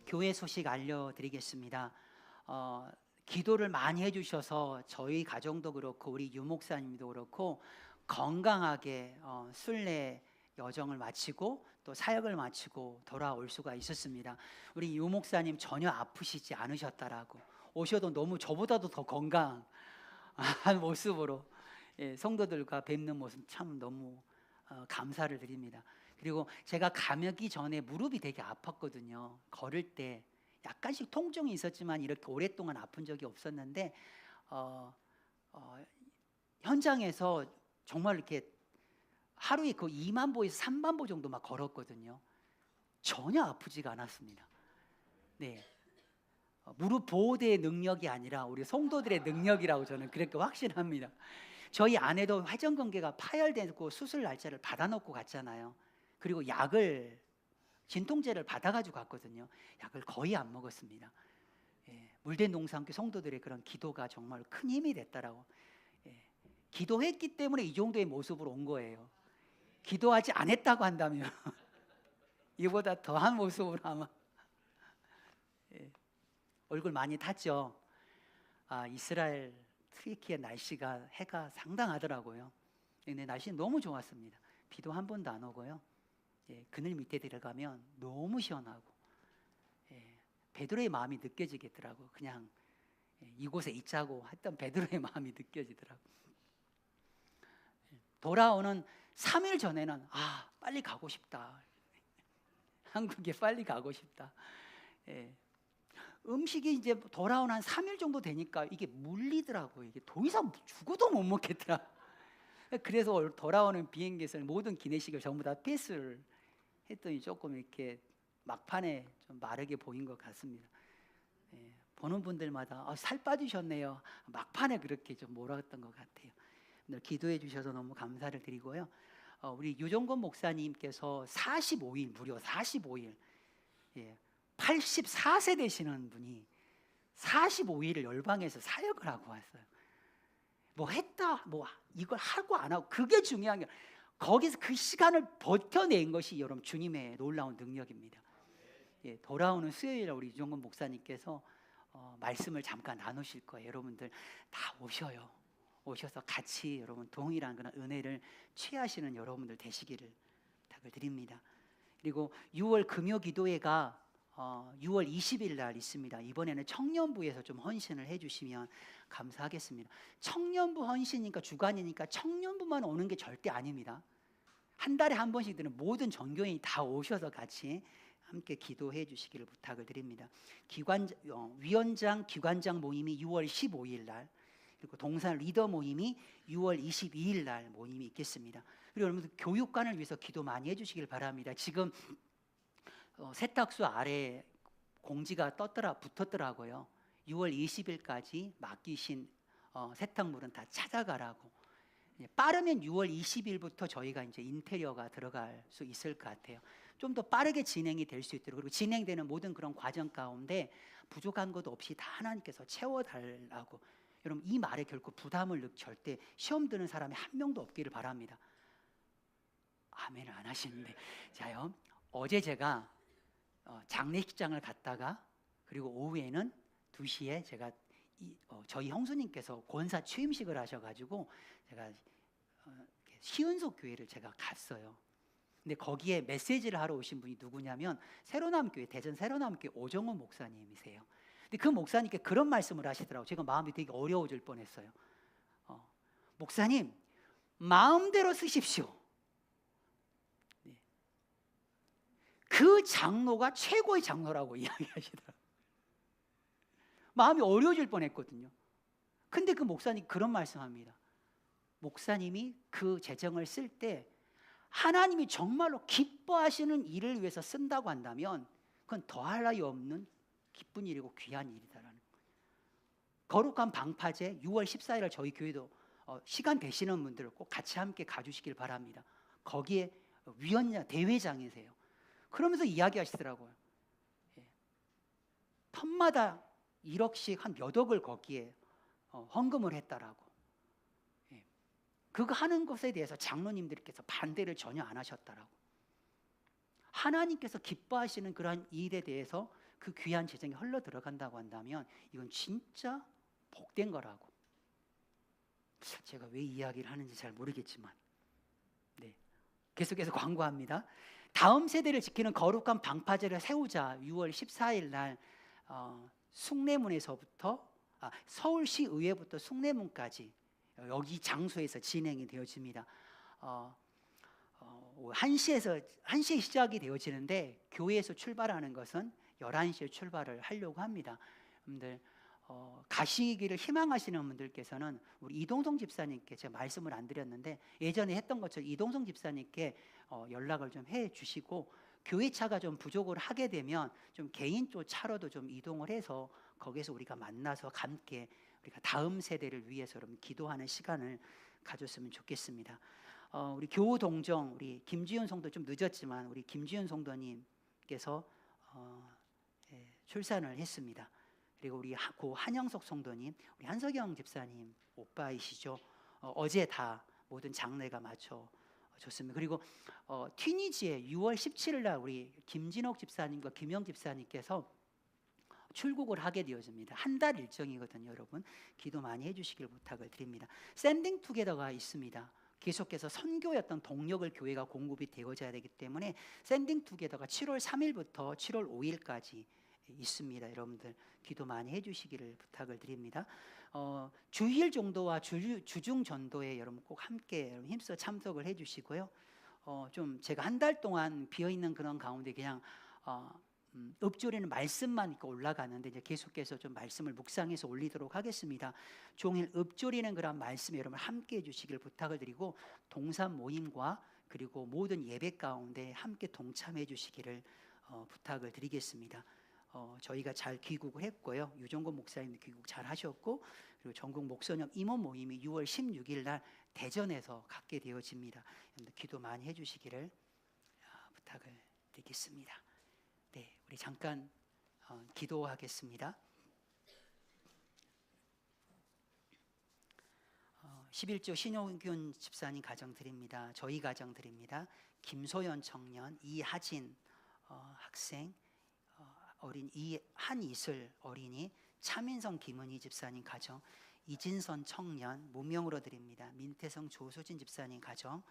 교회 소식 알려드리겠습니다. 기도를 많이 해주셔서 저희 가정도 그렇고 우리 유 목사님도 그렇고 건강하게 순례 여정을 마치고 또 사역을 마치고 돌아올 수가 있었습니다. 우리 유 목사님 전혀 아프시지 않으셨다라고 오셔도 너무 저보다도 더 건강한 모습으로 성도들과 뵙는 모습 참 너무 감사를 드립니다. 그리고 제가 감기 전에 무릎이 되게 아팠거든요. 걸을 때 약간씩 통증이 있었지만 이렇게 오랫동안 아픈 적이 없었는데 현장에서 정말 이렇게 하루에 그 2만 보에서 3만 보 정도 막 걸었거든요. 전혀 아프지가 않았습니다. 네, 무릎 보호대의 능력이 아니라 우리 성도들의 능력이라고 저는 그렇게 확신합니다. 저희 아내도 회전근개가 파열되고 수술 날짜를 받아놓고 갔잖아요. 그리고 약을 진통제를 받아가지고 갔거든요. 약을 거의 안 먹었습니다. 물된 동산교회 성도들의 그런 기도가 정말 큰 힘이 됐다라고. 기도했기 때문에 이 정도의 모습으로 온 거예요. 기도하지 않았다고 한다면 이보다 더한 모습으로 아마 얼굴 많이 탔죠. 이스라엘 트리키의 날씨가 해가 상당하더라고요. 근데 날씨는 너무 좋았습니다. 비도 한 번도 안 오고요. 그늘 밑에 들어가면 너무 시원하고 베드로의 마음이 느껴지겠더라고. 그냥 이곳에 있자고 했던 베드로의 마음이 느껴지더라고. 돌아오는 3일 전에는 빨리 가고 싶다. 한국에 빨리 가고 싶다. 음식이 이제 돌아오는 한 3일 정도 되니까 이게 물리더라고요. 이게 더 이상 죽어도 못 먹겠더라. 그래서 돌아오는 비행기에서 모든 기내식을 전부 다 패스를 했더니 조금 이렇게 막판에 좀 마르게 보인 것 같습니다. 보는 분들마다 살 빠지셨네요. 막판에 그렇게 좀 몰았던 것 같아요. 오늘 기도해 주셔서 너무 감사를 드리고요. 우리 유종건 목사님께서 45일 무려 45일 84세 되시는 분이 45일을 열방에서 사역을 하고 왔어요. 뭐 했다, 뭐 이걸 하고 안 하고 그게 중요한 게 거기서 그 시간을 버텨낸 것이 여러분 주님의 놀라운 능력입니다. 돌아오는 수요일에 우리 유종건 목사님께서 말씀을 잠깐 나누실 거예요. 여러분들 다 오셔요. 오셔서 같이 여러분 동일한 그런 은혜를 취하시는 여러분들 되시기를 부탁을 드립니다. 그리고 6월 금요 기도회가 6월 20일 날 있습니다. 이번에는 청년부에서 좀 헌신을 해주시면 감사하겠습니다. 청년부 헌신이니까 주간이니까 청년부만 오는 게 절대 아닙니다. 한 달에 한 번씩 드는 모든 전교인이 다 오셔서 같이 함께 기도해 주시기를 부탁을 드립니다. 위원장 기관장 모임이 6월 15일 날, 그리고 동산 리더 모임이 6월 22일 날 모임이 있겠습니다. 그리고 여러분들 교육관을 위해서 기도 많이 해주시길 바랍니다. 지금 세탁소 아래 공지가 붙었더라고요. 6월 20일까지 맡기신 세탁물은 다 찾아가라고. 빠르면 6월 20일부터 저희가 이제 인테리어가 들어갈 수 있을 것 같아요. 좀 더 빠르게 진행이 될 수 있도록, 그리고 진행되는 모든 그런 과정 가운데 부족한 것 없이 다 하나님께서 채워달라고. 여러분, 이 말에 결코 부담을 절대 시험 드는 사람이 한 명도 없기를 바랍니다. 아멘을 안 하시는데. 자요, 어제 제가 장례식장을 갔다가, 그리고 오후에는 2시에 제가 저희 형수님께서 권사 취임식을 하셔가지고 제가 시은속 교회를 제가 갔어요. 근데 거기에 메시지를 하러 오신 분이 누구냐면 새로남교회, 대전 새로남교회 오정호 목사님이세요. 근데 그 목사님께 그런 말씀을 하시더라고요. 제가 마음이 되게 어려워질 뻔했어요. 목사님, 마음대로 쓰십시오. 네. 그 장로가 최고의 장로라고 이야기하시더라고요. 마음이 어려워질 뻔했거든요. 근데 그 목사님 그런 말씀합니다. 목사님이 그 재정을 쓸 때 하나님이 정말로 기뻐하시는 일을 위해서 쓴다고 한다면 그건 더할 나위 없는 기쁜 일이고 귀한 일이다라는 거예요. 거룩한 방파제 6월 14일 저희 교회도 시간 되시는 분들 꼭 같이 함께 가주시길 바랍니다. 거기에 위원장 대회장이세요. 그러면서 이야기하시더라고요. 텀마다 1억씩 한 몇 억을 거기에 헌금을 했다라고. 그거 하는 것에 대해서 장로님들께서 반대를 전혀 안 하셨다라고. 하나님께서 기뻐하시는 그러한 일에 대해서 그 귀한 재정이 흘러 들어간다고 한다면 이건 진짜 복된 거라고. 제가 왜 이야기를 하는지 잘 모르겠지만, 네, 계속해서 광고합니다. 다음 세대를 지키는 거룩한 방파제를 세우자 6월 14일 날 숭례문에서부터 서울시 의회부터 숭례문까지 여기 장소에서 진행이 되어집니다. 1시에 시작이 되어지는데 교회에서 출발하는 것은 11시에 출발을 하려고 합니다. 여러분들 가시기를 희망하시는 분들께서는 우리 이동성 집사님께 제가 말씀을 안 드렸는데 예전에 했던 것처럼 이동성 집사님께 연락을 좀 해 주시고, 교회 차가 좀 부족을 하게 되면 좀 개인 쪽 차로도 좀 이동을 해서 거기서 우리가 만나서 함께 우리가 다음 세대를 위해서 여러분 기도하는 시간을 가졌으면 좋겠습니다. 우리 교우동정 우리 김지윤 성도 좀 늦었지만 우리 김지윤 성도님께서 출산을 했습니다. 그리고 우리 고 한영석 성도님, 우리 한석영 집사님 오빠이시죠. 어제 다 모든 장례가 마쳐졌습니다. 그리고 튀니지에 6월 17일 날 우리 김진옥 집사님과 김영 집사님께서 출국을 하게 되어집니다. 한 달 일정이거든요. 여러분 기도 많이 해주시길 부탁을 드립니다. 샌딩 투게더가 있습니다. 계속해서 선교의 어떤 동력을 교회가 공급이 되어져야 되기 때문에 샌딩 투게더가 7월 3일부터 7월 5일까지 있습니다. 여러분들 기도 많이 해주시기를 부탁을 드립니다. 주일 정도와 주중 전도에 여러분 꼭 함께 여러분 힘써 참석을 해주시고요. 좀 제가 한 달 동안 비어 있는 그런 가운데 그냥 읊조리는 말씀만 이렇게 올라가는데 이제 계속해서 좀 말씀을 묵상해서 올리도록 하겠습니다. 종일 읊조리는 그런 말씀에 여러분 함께 해주시길 부탁을 드리고 동산 모임과 그리고 모든 예배 가운데 함께 동참해 주시기를 부탁을 드리겠습니다. 저희가 잘 귀국을 했고요. 유종건 목사님도 귀국 잘 하셨고, 그리고 전국 목소년 임원 모임이 6월 16일 날 대전에서 갖게 되어집니다. 기도 많이 해주시기를 부탁을 드리겠습니다. 네, 우리 잠깐 기도하겠습니다. 11조 신용균 집사님 가정 드립니다. 저희 가정 드립니다. 김소연 청년, 이하진 학생, 어린 한이슬 어린이, 차민성 김은희 집사님 가정, 이진선 청년 무명으로 드립니다. 민태성 조수진 집사님 가정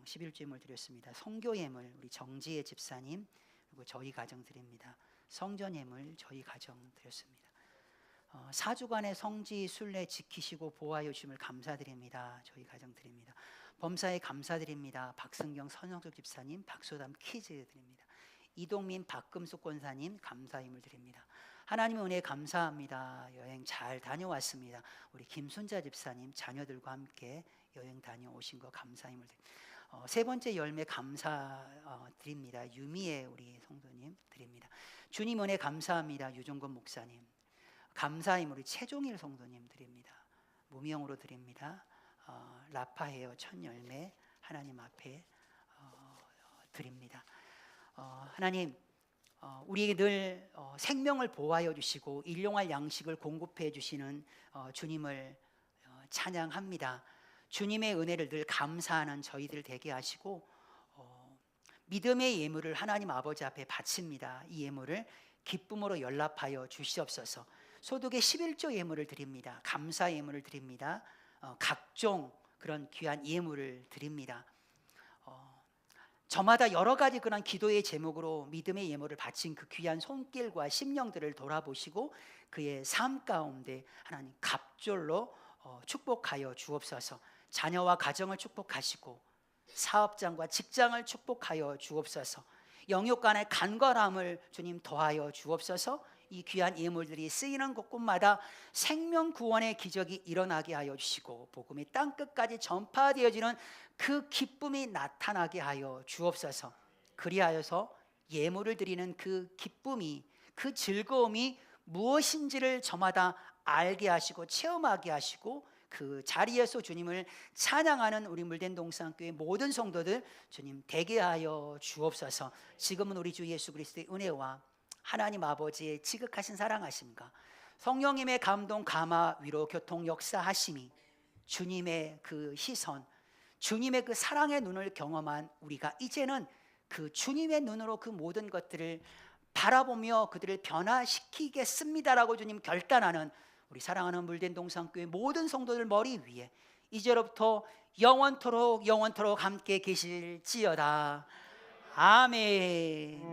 11조 예물 드렸습니다. 성교 예물 우리 정지혜 집사님, 그리고 저희 가정 드립니다. 성전 예물 저희 가정 드렸습니다. 4주간의 성지 순례 지키시고 보호하여 주심을 감사드립니다. 저희 가정 드립니다. 범사에 감사드립니다. 박승경 선영석 집사님, 박소담 퀴즈 드립니다. 이동민 박금숙 권사님 감사임을 드립니다. 하나님 은혜 감사합니다. 여행 잘 다녀왔습니다. 우리 김순자 집사님 자녀들과 함께 여행 다녀오신 거 감사임을 드립니다. 세 번째 열매 감사 드립니다. 유미의 우리 성도님 드립니다. 주님 은혜 감사합니다. 유종건 목사님 감사임 우리 최종일 성도님 드립니다. 무명으로 드립니다. 라파헤어 첫 열매 하나님 앞에 드립니다. 하나님, 우리에게 늘 생명을 보호하여 주시고 일용할 양식을 공급해 주시는 주님을 찬양합니다. 주님의 은혜를 늘 감사하는 저희들 되게 하시고 믿음의 예물을 하나님 아버지 앞에 바칩니다. 이 예물을 기쁨으로 연락하여 주시옵소서. 소득의 11조 예물을 드립니다. 감사 예물을 드립니다. 각종 그런 귀한 예물을 드립니다. 저마다 여러 가지 그런 기도의 제목으로 믿음의 예물을 바친 그 귀한 손길과 심령들을 돌아보시고 그의 삶 가운데 하나님 갑절로 축복하여 주옵소서. 자녀와 가정을 축복하시고 사업장과 직장을 축복하여 주옵소서. 영육 간의 간절함을 주님 더하여 주옵소서. 이 귀한 예물들이 쓰이는 곳곳마다 생명 구원의 기적이 일어나게 하여 주시고 복음이 땅끝까지 전파되어지는 그 기쁨이 나타나게 하여 주옵소서. 그리하여서 예물을 드리는 그 기쁨이, 그 즐거움이 무엇인지를 저마다 알게 하시고 체험하게 하시고 그 자리에서 주님을 찬양하는 우리 물된 동산교회 모든 성도들 주님 되게 하여 주옵소서. 지금은 우리 주 예수 그리스도의 은혜와 하나님 아버지의 지극하신 사랑하심과 성령님의 감동, 감화, 위로, 교통, 역사하심이 주님의 그 시선, 주님의 그 사랑의 눈을 경험한 우리가 이제는 그 주님의 눈으로 그 모든 것들을 바라보며 그들을 변화시키겠습니다라고 주님 결단하는 우리 사랑하는 물된 동산교회 모든 성도들 머리 위에 이제로부터 영원토록 함께 계실지어다. 아멘.